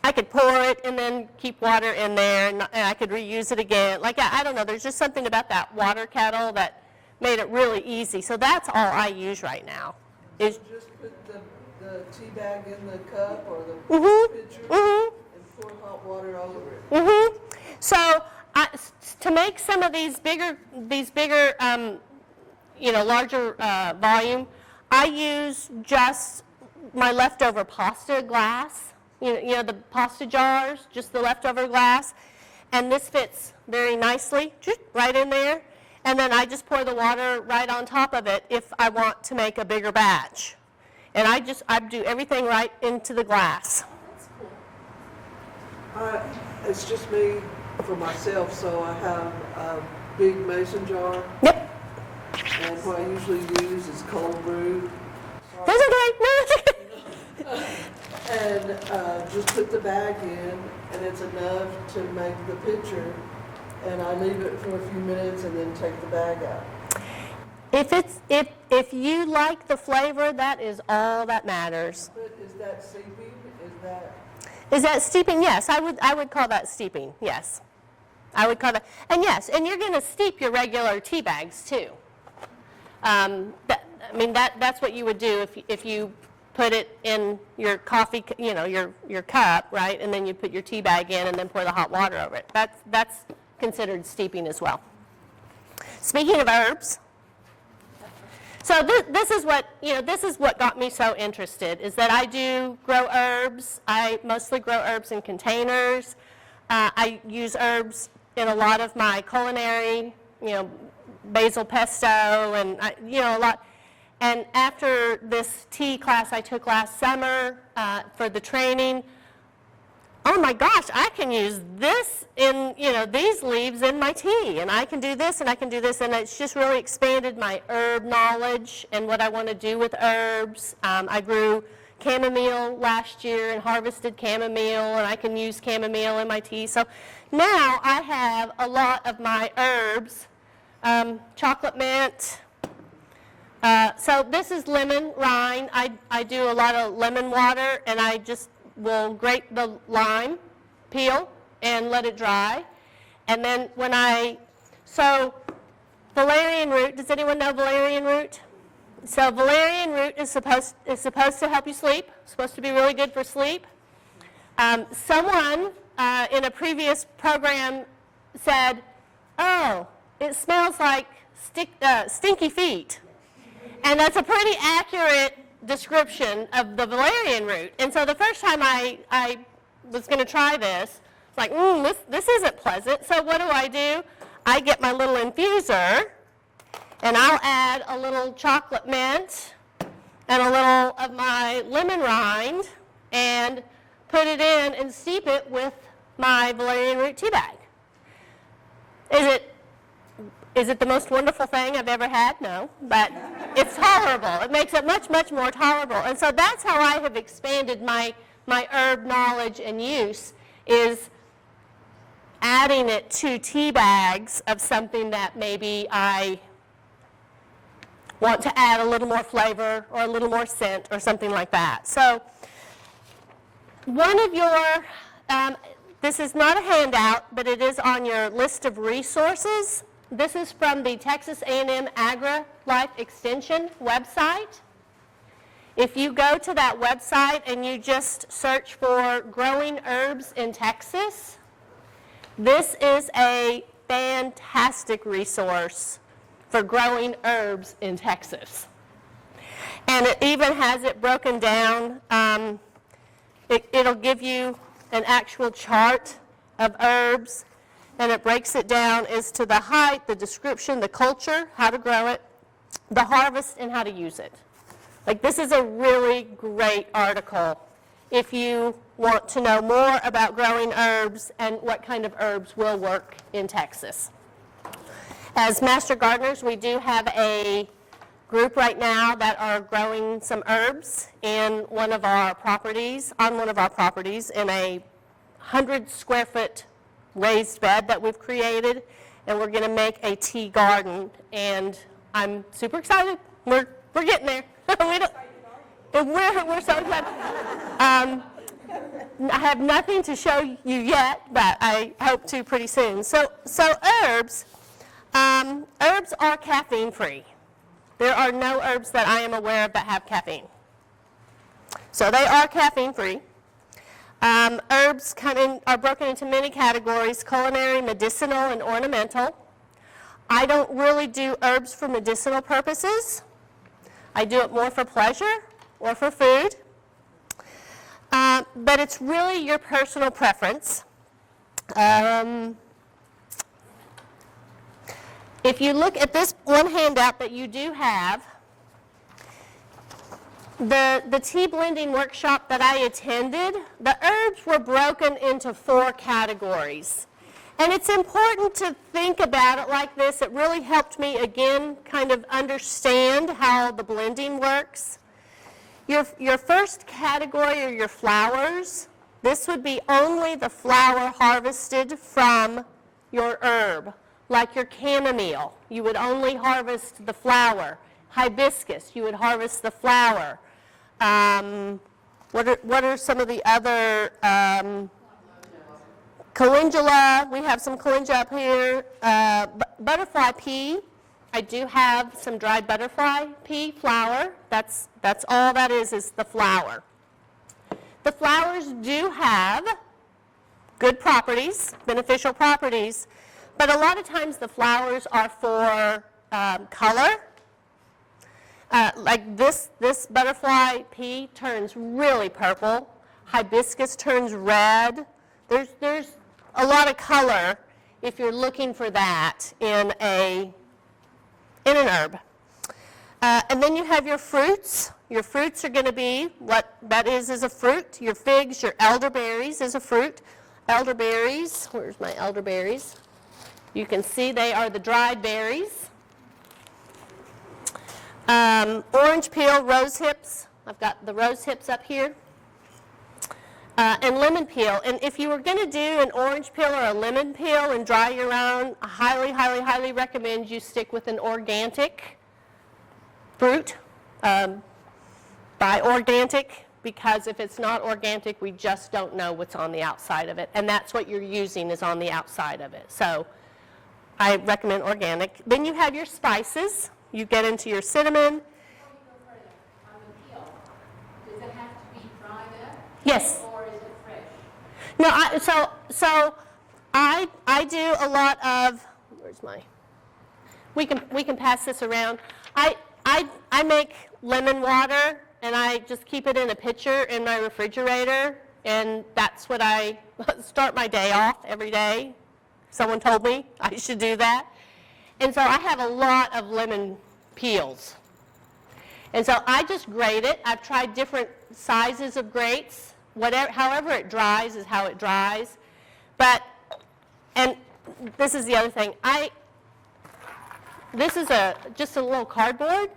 I could pour it and then keep water in there, and I could reuse it again. Like, I don't know, there's just something about that water kettle that made it really easy. So that's all I use right now. Just put the tea bag in the cup or the pitcher and pour hot water all over it. So to make some of these bigger, you know, larger volume, I use just my leftover pasta glass. You know the pasta jars, just the leftover glass, and this fits very nicely, just right in there. And then I just pour the water right on top of it if I want to make a bigger batch. And I do everything right into the glass. It's just me for myself, so I have a big mason jar. Yep. And what I usually use is cold brew. That's okay. No, that's okay. And just put the bag in, and it's enough to make the pitcher. And I leave it for a few minutes and then take the bag out. If you like the flavor, that is all that matters. But is that steeping? Is that steeping? Yes, I would call that steeping. Yes, I would call that. And yes, and you're going to steep your regular tea bags too. That's what you would do if you put it in your coffee, you know, your cup, right? And then you put your tea bag in and then pour the hot water over it. That's considered steeping as well. Speaking of herbs, so this is what got me so interested, is that I do grow herbs. I mostly grow herbs in containers. I use herbs in a lot of my culinary, you know, basil pesto and a lot. And after this tea class I took last summer for the training, oh my gosh, I can use this in, you know, these leaves in my tea, and I can do this and I can do this, and it's just really expanded my herb knowledge and what I want to do with herbs. I grew chamomile last year and harvested chamomile, and I can use chamomile in my tea. So now I have a lot of my herbs, chocolate mint. So this is lemon rind. I do a lot of lemon water, and I just will grate the lime peel and let it dry. And then so valerian root, does anyone know valerian root? So valerian root is supposed to help you sleep, supposed to be really good for sleep. Someone in a previous program said, oh, it smells like stinky feet. And that's a pretty accurate description of the valerian root. And so the first time I was going to try this, it's like, this isn't pleasant. So what do? I get my little infuser, and I'll add a little chocolate mint and a little of my lemon rind and put it in and steep it with my valerian root tea bag. Is it the most wonderful thing I've ever had? No, but it's tolerable. It makes it much, much more tolerable. And so that's how I have expanded my herb knowledge and use, is adding it to tea bags of something that maybe I want to add a little more flavor or a little more scent or something like that. So one of your, this is not a handout, but it is on your list of resources. This is from the Texas A&M AgriLife Extension website. If you go to that website and you just search for growing herbs in Texas, this is a fantastic resource for growing herbs in Texas. And it even has it broken down. It'll give you an actual chart of herbs, and it breaks it down as to the height, the description, the culture, how to grow it, the harvest, and how to use it. Like, this is a really great article if you want to know more about growing herbs and what kind of herbs will work in Texas. As Master Gardeners, we do have a group right now that are growing some herbs in one of our properties, in a 100-square-foot raised bed that we've created, and we're going to make a tea garden, and I'm super excited. We're getting there. We're so excited. I have nothing to show you yet, but I hope to pretty soon. So herbs are caffeine-free. There are no herbs that I am aware of that have caffeine. So they are caffeine-free. Herbs are broken into many categories: culinary, medicinal, and ornamental. I don't really do herbs for medicinal purposes. I do it more for pleasure or for food. But it's really your personal preference. If you look at this one handout that you do have, the tea blending workshop that I attended, the herbs were broken into 4 categories. And it's important to think about it like this. It really helped me, again, kind of understand how the blending works. Your first category are your flowers. This would be only the flower harvested from your herb. Like your chamomile, you would only harvest the flower. Hibiscus, you would harvest the flower. What are some of the other, calendula, we have some calendula up here. Butterfly pea, I do have some dried butterfly pea flower. That's all that is the flower. The flowers do have good properties, beneficial properties, but a lot of times the flowers are for color. Like this butterfly pea turns really purple. Hibiscus turns red. There's a lot of color if you're looking for that in an herb. And then you have your fruits. Your fruits are going to be what that is a fruit. Your figs, your elderberries is a fruit. Elderberries, where's my elderberries? You can see they are the dried berries. Orange peel, rose hips. I've got the rose hips up here. And lemon peel. And if you were going to do an orange peel or a lemon peel and dry your own, I highly, highly, highly recommend you stick with an organic fruit. Buy organic, because if it's not organic, we just don't know what's on the outside of it. And that's what you're using is on the outside of it. So I recommend organic. Then you have your spices. You get into your cinnamon. Before you go further, on the peel, does it have to be dried up? Yes. Or is it fresh? No, I do a lot of, where's my, we can pass this around. I make lemon water, and I just keep it in a pitcher in my refrigerator, and that's what I start my day off every day. Someone told me I should do that. And so I have a lot of lemon peels. And so I just grate it. I've tried different sizes of grates. However it dries is how it dries. But, and this is the other thing, this is just a little cardboard.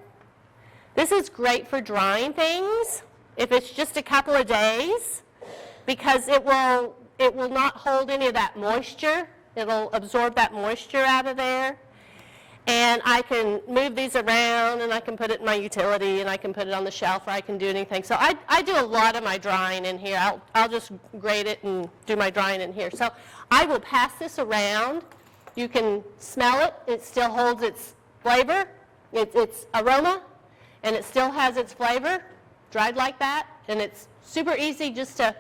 This is great for drying things if it's just a couple of days, because it will not hold any of that moisture. It'll absorb that moisture out of there. And I can move these around, and I can put it in my utility, and I can put it on the shelf, or I can do anything. So I do a lot of my drying in here. I'll just grate it and do my drying in here. So I will pass this around. You can smell it. It still holds its flavor, its aroma, and it still has its flavor, dried like that. And it's super easy just to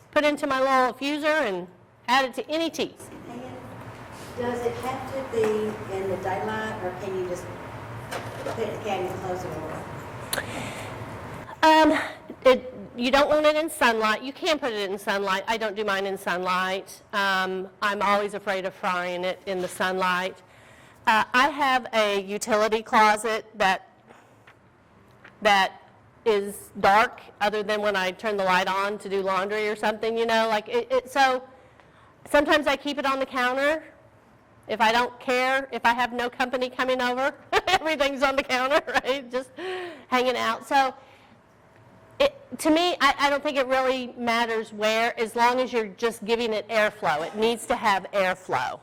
put into my little diffuser and add it to any tea. Does it have to be in the daylight, or can you just put it in the cabinet and close the door? You don't want it in sunlight. You can put it in sunlight. I don't do mine in sunlight. I'm always afraid of frying it in the sunlight. I have a utility closet that is dark, other than when I turn the light on to do laundry or something, you know. So sometimes I keep it on the counter. If I don't care, if I have no company coming over, everything's on the counter, right? Just hanging out. So to me, I don't think it really matters where, as long as you're just giving it airflow. It needs to have airflow.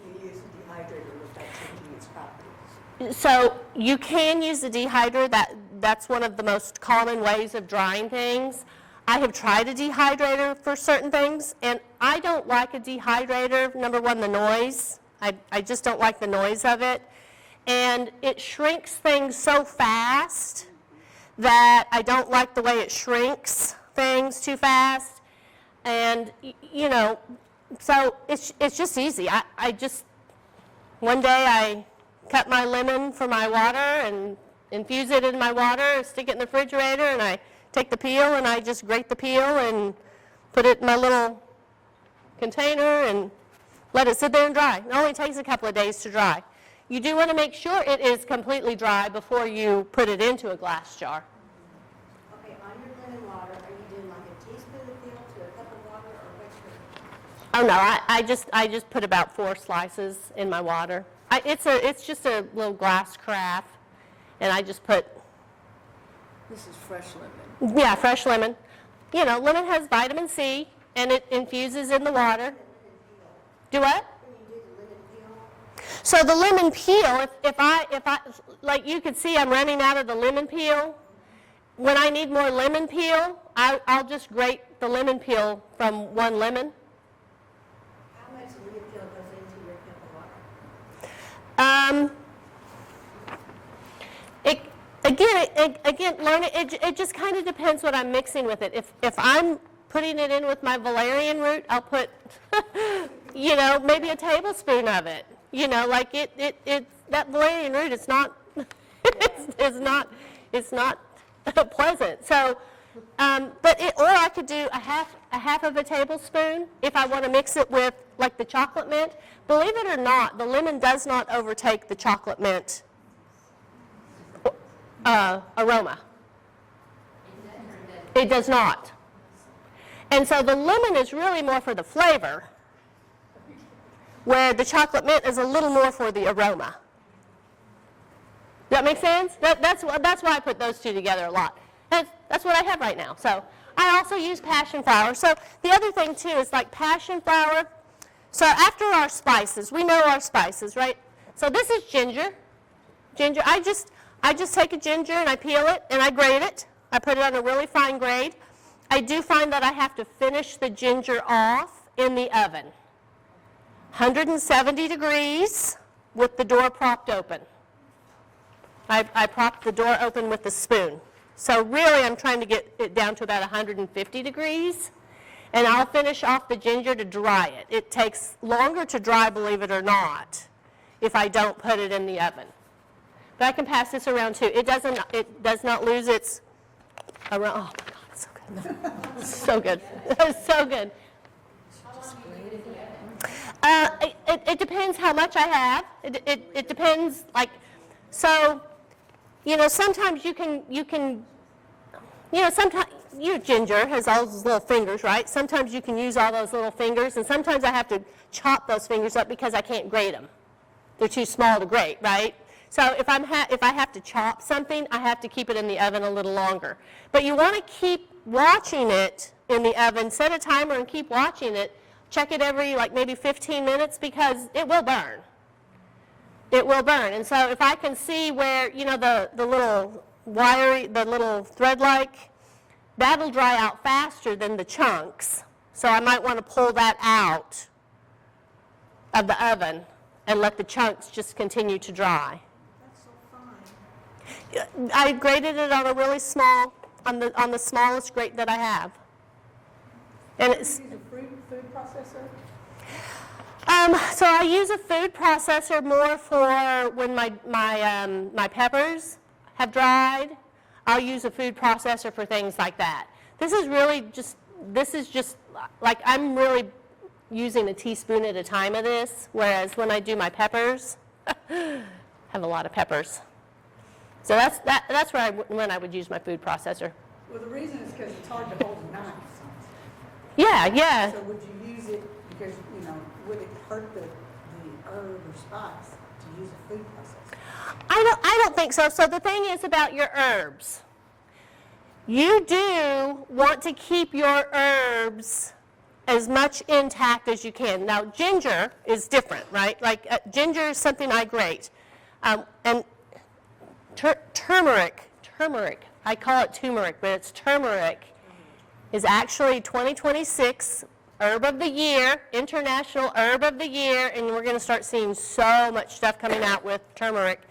You use a dehydrator without changing its properties. So you can use the dehydrator. That's one of the most common ways of drying things. I have tried a dehydrator for certain things, and I don't like a dehydrator. Number one, the noise. I just don't like the noise of it. And it shrinks things so fast that I don't like the way it shrinks things too fast. And, you know, so it's just easy. I just, one day I cut my lemon for my water and infuse it in my water, stick it in the refrigerator, and I take the peel and I just grate the peel and put it in my little container and let it sit there and dry. It only takes a couple of days to dry. You do want to make sure it is completely dry before you put it into a glass jar. Okay, on your lemon water, are you doing like a teaspoon of peel to a cup of water, or what's your? Oh no, I just put about 4 slices in my water. It's just a little glass carafe, and I just put. This is fresh lemon. Yeah, fresh lemon. You know, lemon has vitamin C, and it infuses in the water. Do what? So the lemon peel, if I, like you could see I'm running out of the lemon peel. When I need more lemon peel, I'll just grate the lemon peel from one lemon. How much lemon peel goes into your cup of water? Again, learn it. It just kind of depends what I'm mixing with it. If I'm putting it in with my valerian root, I'll put, you know, maybe a tablespoon of it. You know, like that valerian root. It's not, it's not pleasant. So, or I could do a half of a tablespoon if I want to mix it with like the chocolate mint. Believe it or not, the lemon does not overtake the chocolate mint aroma. It does not. And so the lemon is really more for the flavor, where the chocolate mint is a little more for the aroma. Does that make sense? That's why I put those two together a lot. That's what I have right now. So I also use passion flower. So the other thing too is like passion flower. So after our spices, we know our spices, right? So this is ginger. Ginger, I just take a ginger and I peel it and I grate it. I put it on a really fine grade. I do find that I have to finish the ginger off in the oven. 170 degrees with the door propped open. I prop the door open with the spoon. So really I'm trying to get it down to about 150 degrees. And I'll finish off the ginger to dry it. It takes longer to dry, believe it or not, if I don't put it in the oven. But I can pass this around too. It does not lose its aroma. Oh my God, it's so good. It's so good. It's so good. It depends how much I have. It depends, like, so, you know, sometimes you can, you know, sometimes Ginger has all those little fingers, right? Sometimes you can use all those little fingers, and sometimes I have to chop those fingers up because I can't grate them. They're too small to grate, right? So if I have to chop something, I have to keep it in the oven a little longer. But you want to keep watching it in the oven. Set a timer and keep watching it. Check it every like maybe 15 minutes because it will burn. It will burn. And so if I can see where, you know, the little wiry, the little thread-like, that'll dry out faster than the chunks. So I might want to pull that out of the oven and let the chunks just continue to dry. That's so fine. I grated it on a really small, on the smallest grate that I have. And it's, Use a food processor? so I use a food processor more for when my peppers have dried. I'll use a food processor for things like that. This is just like I'm really using a teaspoon at a time of this, whereas when I do my peppers, I have a lot of peppers. So that's when I would use my food processor. Well, the reason is because it's hard to hold a knife. Yeah. So would you use it because, you know, would it hurt the herb or spice to use a food processor? I don't think so. So the thing is about your herbs. You do want to keep your herbs as much intact as you can. Now, ginger is different, right? Like ginger is something I grate. And turmeric, I call it turmeric, but it's turmeric, is actually 2026 Herb of the Year, International Herb of the Year, and we're going to start seeing so much stuff coming out with turmeric,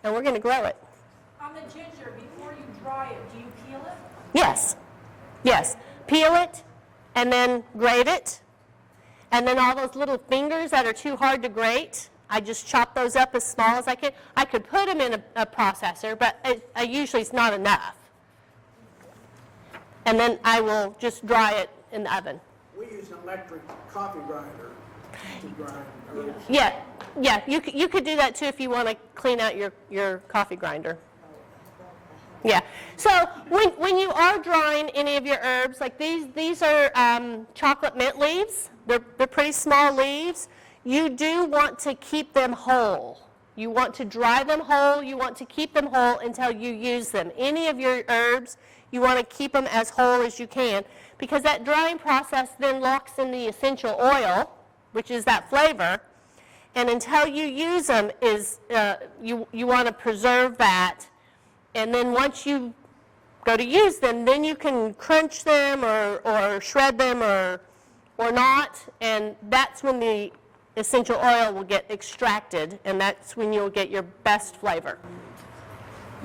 and we're going to grow it. On the ginger, before you dry it, do you peel it? Yes. Peel it, and then grate it, and then all those little fingers that are too hard to grate, I just chop those up as small as I can. I could put them in a processor, but usually it's not enough. And then I will just dry it in the oven. We use an electric coffee grinder to grind herbs. Yeah, you could do that too if you want to clean out your coffee grinder. Yeah, so when you are drying any of your herbs, like these are chocolate mint leaves. They're pretty small leaves. You do want to keep them whole. You want to dry them whole. You want to keep them whole until you use them. Any of your herbs, you want to keep them as whole as you can because that drying process then locks in the essential oil, which is that flavor. And until you use them, you want to preserve that. And then once you go to use them, then you can crunch them or shred them or not. And that's when the essential oil will get extracted, and that's when you'll get your best flavor.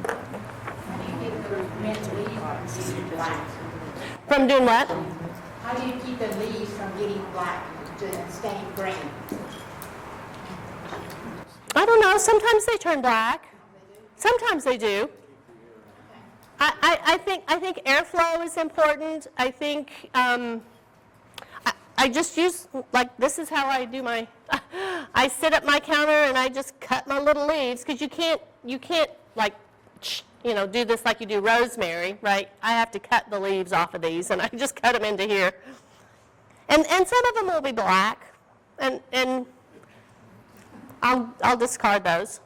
How do you get the mint leaves from getting black? From doing what? How do you keep the leaves from getting black to staying green? I don't know. Sometimes they turn black. Sometimes they do. I think airflow is important. I think I just use, like, this is how I do my, I sit at my counter and I just cut my little leaves because you can't like, you know, do this like you do rosemary, right? I have to cut the leaves off of these and I just cut them into here. And some of them will be black and I'll discard those.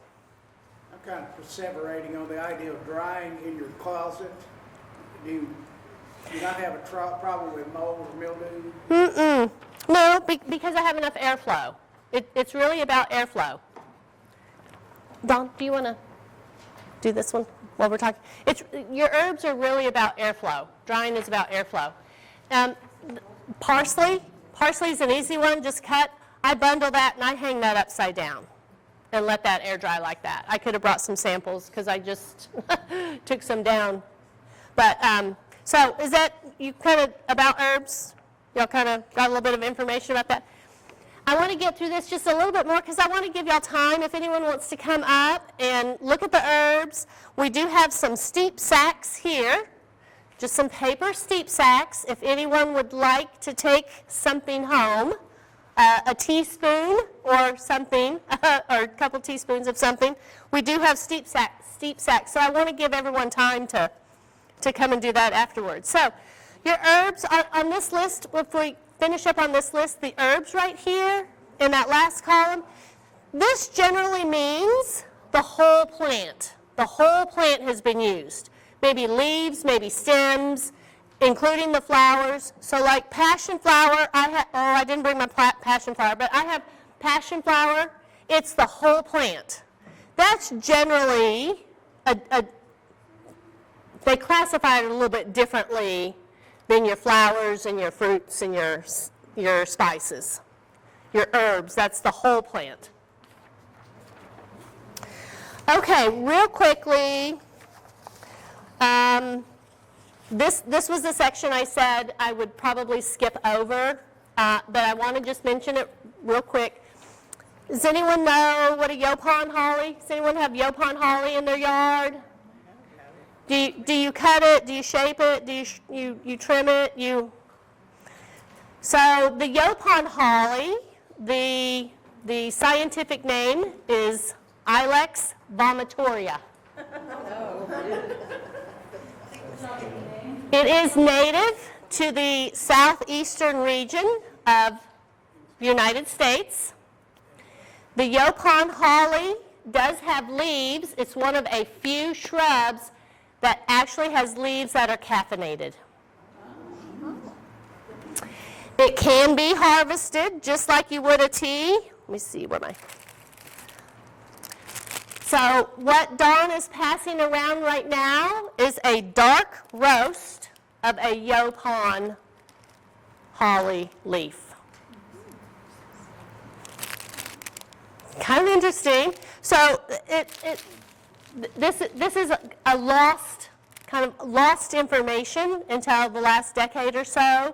I'm kind of perseverating on the idea of drying in your closet. Do you not have a problem with mold or mildew? No, because I have enough airflow. It's really about airflow. Dawn, do you want to do this one while we're talking? Your herbs are really about airflow. Drying is about airflow. Parsley is an easy one. Just cut. I bundle that and I hang that upside down and let that air dry like that. I could have brought some samples because I just took some down. But so is that you kind of about herbs? Y'all kind of got a little bit of information about that? I want to get through this just a little bit more because I want to give y'all time if anyone wants to come up and look at the herbs. We do have some steep sacks here, just some paper steep sacks. If anyone would like to take something home, a teaspoon or something, or a couple teaspoons of something, we do have steep sacks. So I want to give everyone time to come and do that afterwards. So Your herbs on this list, if we finish up on this list, the herbs right here in that last column, this generally means the whole plant. The whole plant has been used. Maybe leaves, maybe stems, including the flowers. So like passion flower, I didn't bring my passion flower, but I have passion flower. It's the whole plant. That's generally, they classify it a little bit differently than your flowers and your fruits and your spices. Your herbs, that's the whole plant. Okay, real quickly, this was the section I said I would probably skip over, but I want to just mention it real quick. Does anyone know what a Yaupon holly? Does anyone have Yaupon holly in their yard? Do you cut it? Do you shape it? Do you trim it? So the Yaupon holly, the scientific name is Ilex vomitoria. It is native to the southeastern region of the United States. The Yaupon holly does have leaves. It's one of a few shrubs that actually has leaves that are caffeinated. It can be harvested just like you would a tea. Let me see where my... So what Dawn is passing around right now is a dark roast of a Yaupon holly leaf. Kind of interesting. So this is a lost, kind of lost information until the last decade or so.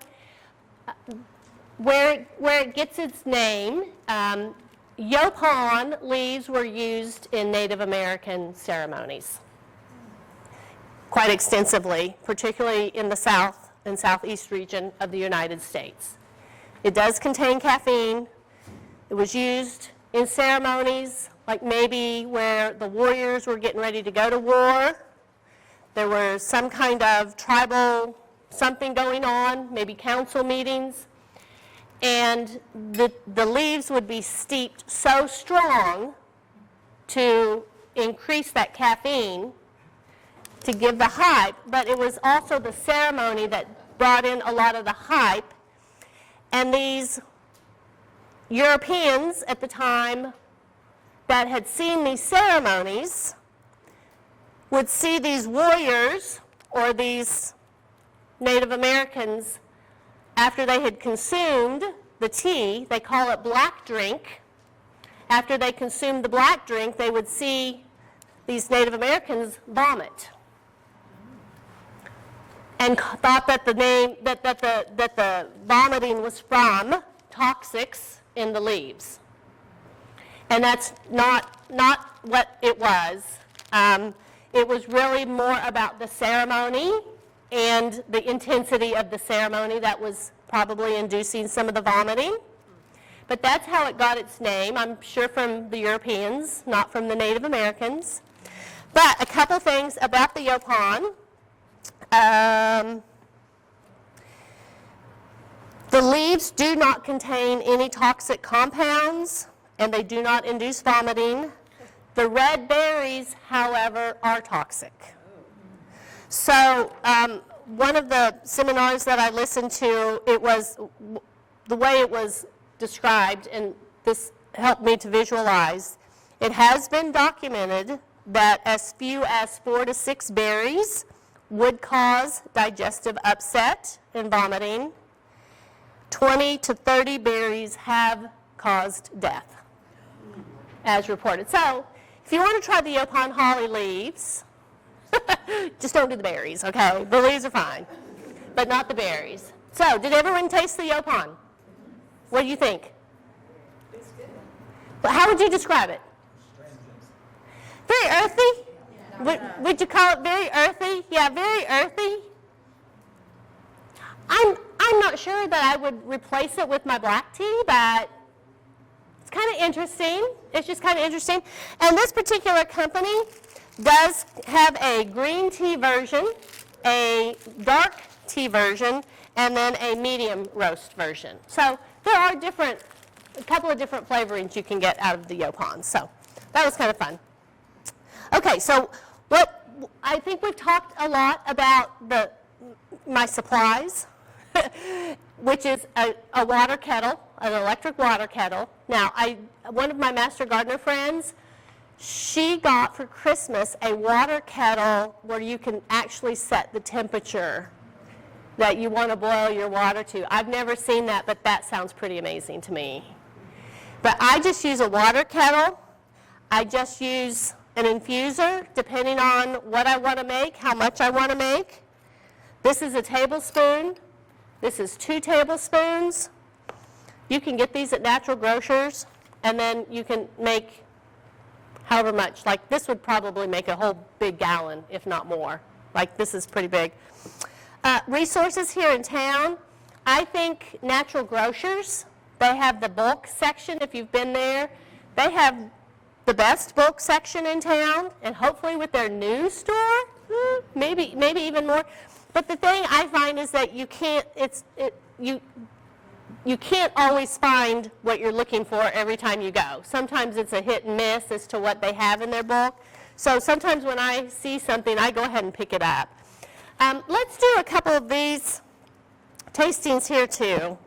Where it gets its name, Yaupon leaves were used in Native American ceremonies quite extensively, particularly in the south and southeast region of the United States. It does contain caffeine. It was used in ceremonies, like maybe where the warriors were getting ready to go to war. There was some kind of tribal something going on, maybe council meetings. And the leaves would be steeped so strong to increase that caffeine to give the hype, but it was also the ceremony that brought in a lot of the hype. And these Europeans at the time that had seen these ceremonies would see these warriors or these Native Americans, after they had consumed the tea, they call it black drink. After they consumed the black drink, they would see these Native Americans vomit, and thought that the vomiting was from toxics in the leaves. And that's not what it was. It was really more about the ceremony and the intensity of the ceremony that was probably inducing some of the vomiting. But that's how it got its name, I'm sure from the Europeans, not from the Native Americans. But a couple things about the Yaupon. The leaves do not contain any toxic compounds, and they do not induce vomiting. The red berries, however, are toxic. So one of the seminars that I listened to, it was the way it was described, and this helped me to visualize. It has been documented that as few as 4 to 6 berries would cause digestive upset and vomiting. 20 to 30 berries have caused death, as reported. So if you want to try the Yaupon holly leaves, just don't do the berries, okay? The leaves are fine, but not the berries. So, did everyone taste the Yaupon? What do you think? It's good. Well, how would you describe it? Very earthy? Would you call it very earthy? Yeah, very earthy. I'm not sure that I would replace it with my black tea, but it's kind of interesting. It's just kind of interesting. And this particular company does have a green tea version, a dark tea version, and then a medium roast version. So there are a couple of different flavorings you can get out of the Yaupons. So that was kind of fun. Okay, so I think we've talked a lot about my supplies, which is a water kettle, an electric water kettle. Now, one of my Master Gardener friends, she got for Christmas a water kettle where you can actually set the temperature that you want to boil your water to. I've never seen that, but that sounds pretty amazing to me. But I just use a water kettle. I just use an infuser, depending on what I want to make, how much I want to make. This is a tablespoon. This is 2 tablespoons. You can get these at Natural Grocers, and then you can make however much. Like this would probably make a whole big gallon, if not more. Like this is pretty big. Resources here in town, I think Natural Grocers, they have the bulk section. If you've been there, they have the best bulk section in town, and hopefully with their new store, maybe even more. But the thing I find is that you can't always find what you're looking for every time you go. Sometimes it's a hit and miss as to what they have in their bulk. So sometimes when I see something, I go ahead and pick it up. Let's do a couple of these tastings here too.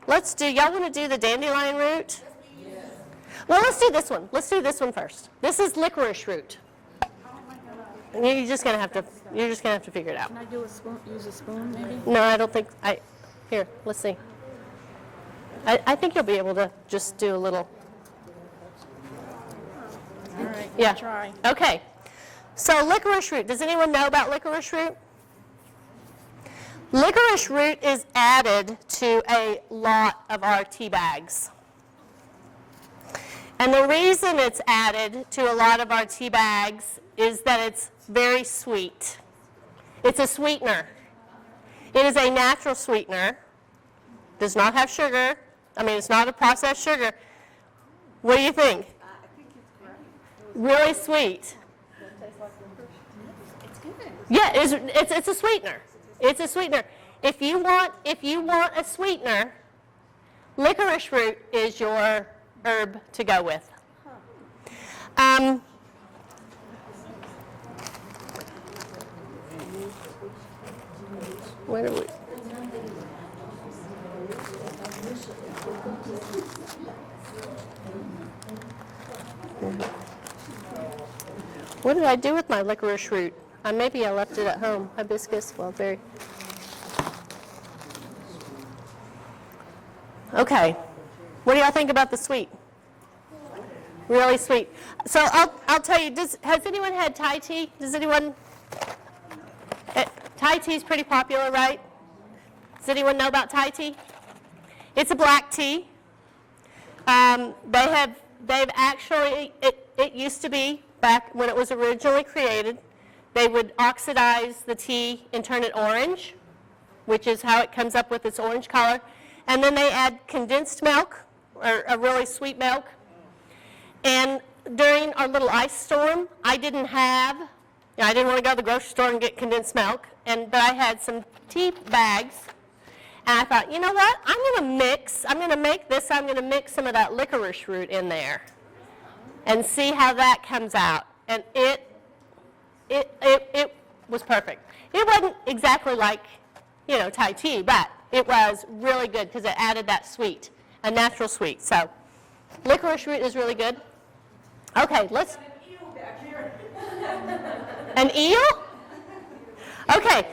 Y'all want to do the dandelion root? Yes. Well, let's do this one. Let's do this one first. This is licorice root. And you're just gonna have to figure it out. Can I do a spoon, use a spoon maybe? No, I don't think, here, let's see. I think you'll be able to just do a little. All right, Yeah. try. Okay. So licorice root, does anyone know about licorice root? Licorice root is added to a lot of our tea bags. And the reason it's added to a lot of our tea bags is that it's very sweet. It's a sweetener. It is a natural sweetener. Does not have sugar. I mean, it's not a processed sugar. What do you think? I think it's great. Really sweet. It's good. Yeah, it's a sweetener. It's a sweetener. If you want a sweetener, licorice root is your herb to go with. Where do we? What did I do with my licorice root? Maybe I left it at home. Hibiscus, well, very. Okay. What do y'all think about the sweet? Really sweet. So I'll tell you, has anyone had Thai tea? Does anyone? Thai tea is pretty popular, right? Does anyone know about Thai tea? It's a black tea. They've actually, it used to be, back when it was originally created, they would oxidize the tea and turn it orange, which is how it comes up with its orange color. And then they add condensed milk, or a really sweet milk. And during our little ice storm, I didn't want to go to the grocery store and get condensed milk, but I had some tea bags. And I thought, you know what? I'm going to mix some of that licorice root in there and see how that comes out. And it was perfect. It wasn't exactly like, Thai tea, but it was really good because it added that sweet, a natural sweet. So licorice root is really good. Okay, let's. An eel? Okay.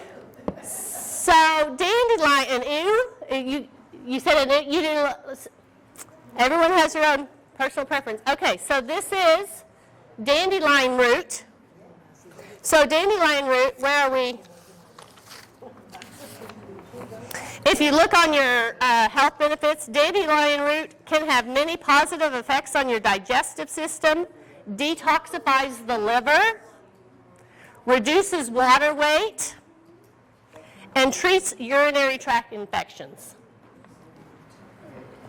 So dandelion and eel, you said it, you didn't, everyone has their own personal preference. Okay, so this is dandelion root. So dandelion root, where are we? If you look on your health benefits, dandelion root can have many positive effects on your digestive system, detoxifies the liver, reduces water weight, and treats urinary tract infections.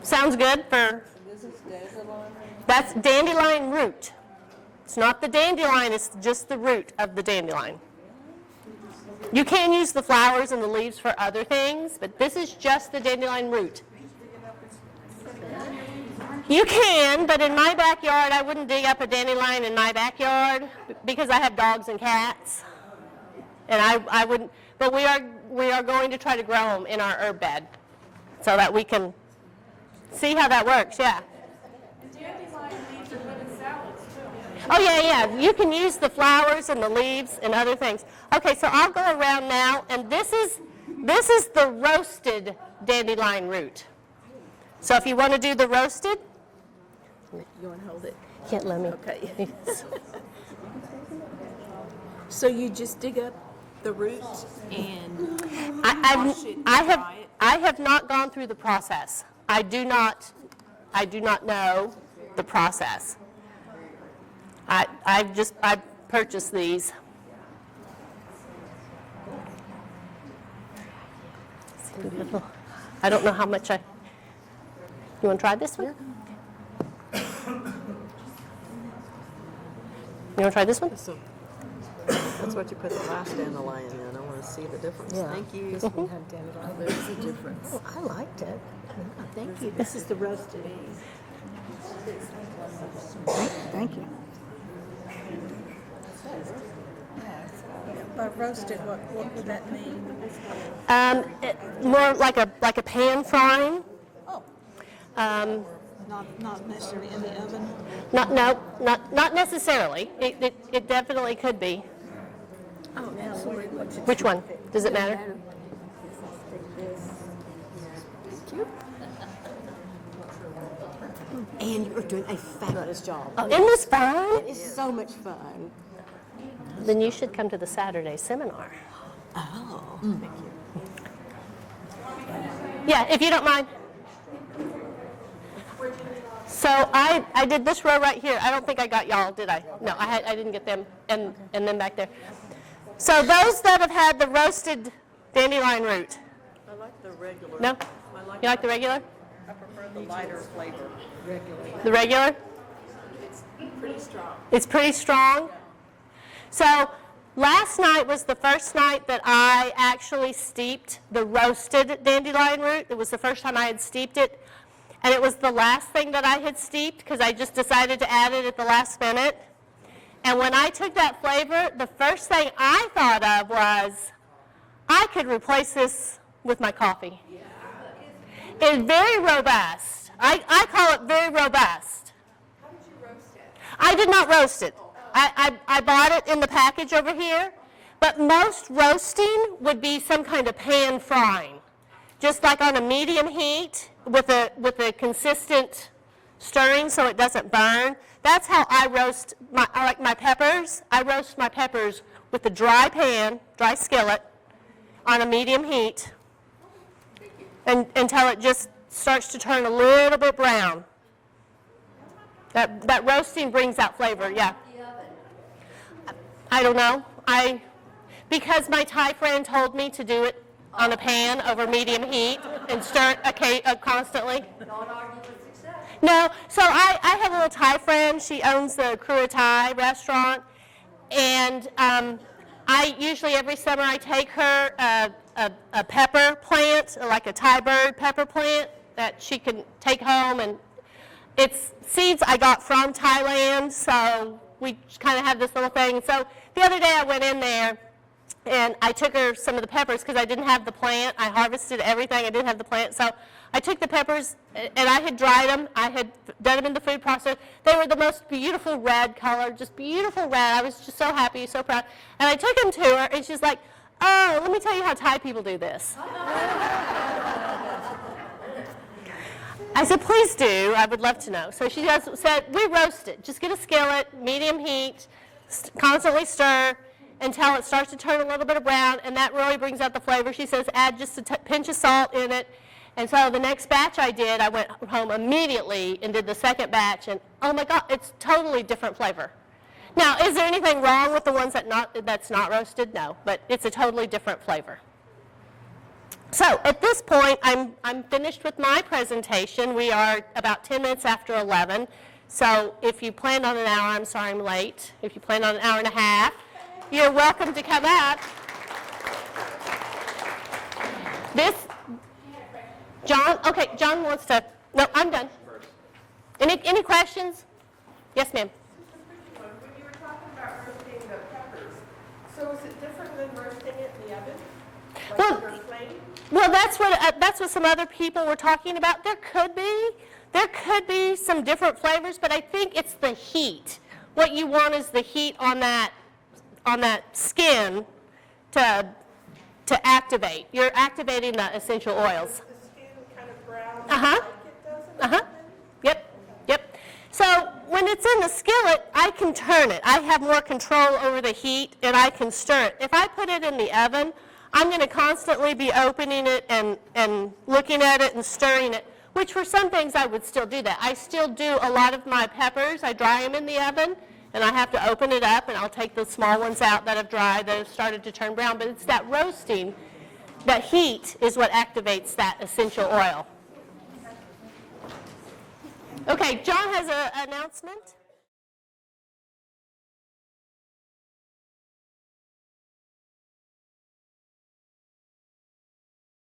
Sounds good for? This is dandelion. That's dandelion root. It's not the dandelion, it's just the root of the dandelion. You can use the flowers and the leaves for other things, but this is just the dandelion root. You can, but in my backyard, I wouldn't dig up a dandelion in my backyard because I have dogs and cats. And I wouldn't, but we are going to try to grow them in our herb bed so that we can see how that works, yeah. Dandelion leaves are good in salads too. Oh, yeah, you can use the flowers and the leaves and other things. Okay, so I'll go around now, and this is the roasted dandelion root. So if you want to do the roasted, You want to hold it? can't let me. Okay. So you just dig up the roots and wash it and dry it? I have not gone through the process. I do not know the process. I purchased these. I don't know how much you want to try this one? You want to try this one? So that's what you put the last dandelion in. I want to see the difference. Thank you. There's a difference. Oh, I liked it. Thank you. This is the roasted. Thank you. By roasted, what would that mean? More like a pan frying. Oh. Not necessarily in the oven? Not necessarily. It definitely could be. Oh, absolutely. Which one? Does it matter? And you're doing a fabulous job. Oh, isn't this fun? It's so much fun. Then you should come to the Saturday seminar. Oh. Thank you. Yeah, if you don't mind. So I did this row right here. I don't think I got y'all, did I? No, I didn't get them, and then back there. So those that have had the roasted dandelion root. I like the regular. No? You like the regular? I prefer the lighter flavor. The regular? It's pretty strong. It's pretty strong. So last night was the first night that I actually steeped the roasted dandelion root. It was the first time I had steeped it. And it was the last thing that I had steeped because I just decided to add it at the last minute. And when I took that flavor, the first thing I thought of was, I could replace this with my coffee. It's very robust. I call it very robust. How did you roast it? I did not roast it. I bought it in the package over here. But most roasting would be some kind of pan frying. Just like on a medium heat with a consistent stirring so it doesn't burn. That's how I roast my peppers. I roast my peppers with a dry pan, dry skillet, on a medium heat until it just starts to turn a little bit brown. That roasting brings out flavor, yeah. I don't know. Because my Thai friend told me to do it on a pan over medium heat and stir it constantly. Don't argue with success. No, so I have a little Thai friend. She owns the Krua Thai restaurant, and I usually every summer I take her a pepper plant, like a Thai bird pepper plant that she can take home, and it's seeds I got from Thailand, so we kind of have this little thing. So the other day I went in there and I took her some of the peppers because I didn't have the plant. I harvested everything. I didn't have the plant. So I took the peppers and I had dried them. I had done them in the food processor. They were the most beautiful red color, just beautiful red. I was just so happy, so proud. And I took them to her and she's like, oh, let me tell you how Thai people do this. I said, please do. I would love to know. So she said, we roast it. Just get a skillet, medium heat, constantly stir until it starts to turn a little bit of brown, and that really brings out the flavor. She says, add just a pinch of salt in it. And so the next batch I did, I went home immediately and did the second batch, and oh my God, it's totally different flavor. Now, is there anything wrong with the ones that's not roasted? No, but it's a totally different flavor. So at this point, I'm finished with my presentation. We are about 10 minutes after 11. So if you planned on an hour, I'm sorry I'm late. If you planned on an hour and a half, you're welcome to come up. This, John, okay, John wants to, no, I'm done. Any questions? Yes, ma'am. When you were talking about roasting the peppers, so is it different than roasting it in the oven? Well- Like under flame? Well, that's what some other people were talking about. There could be some different flavors, but I think it's the heat. What you want is the heat on that skin to activate. You're activating the essential oils. The skin kind of brown Uh-huh. like it does in the Uh-huh. oven? Yep. So when it's in the skillet, I can turn it. I have more control over the heat, and I can stir it. If I put it in the oven, I'm going to constantly be opening it and looking at it and stirring it, which for some things I would still do that. I still do a lot of my peppers. I dry them in the oven, and I have to open it up, and I'll take the small ones out that have dried, that have started to turn brown. But it's that roasting, that heat is what activates that essential oil. Okay, John has an announcement.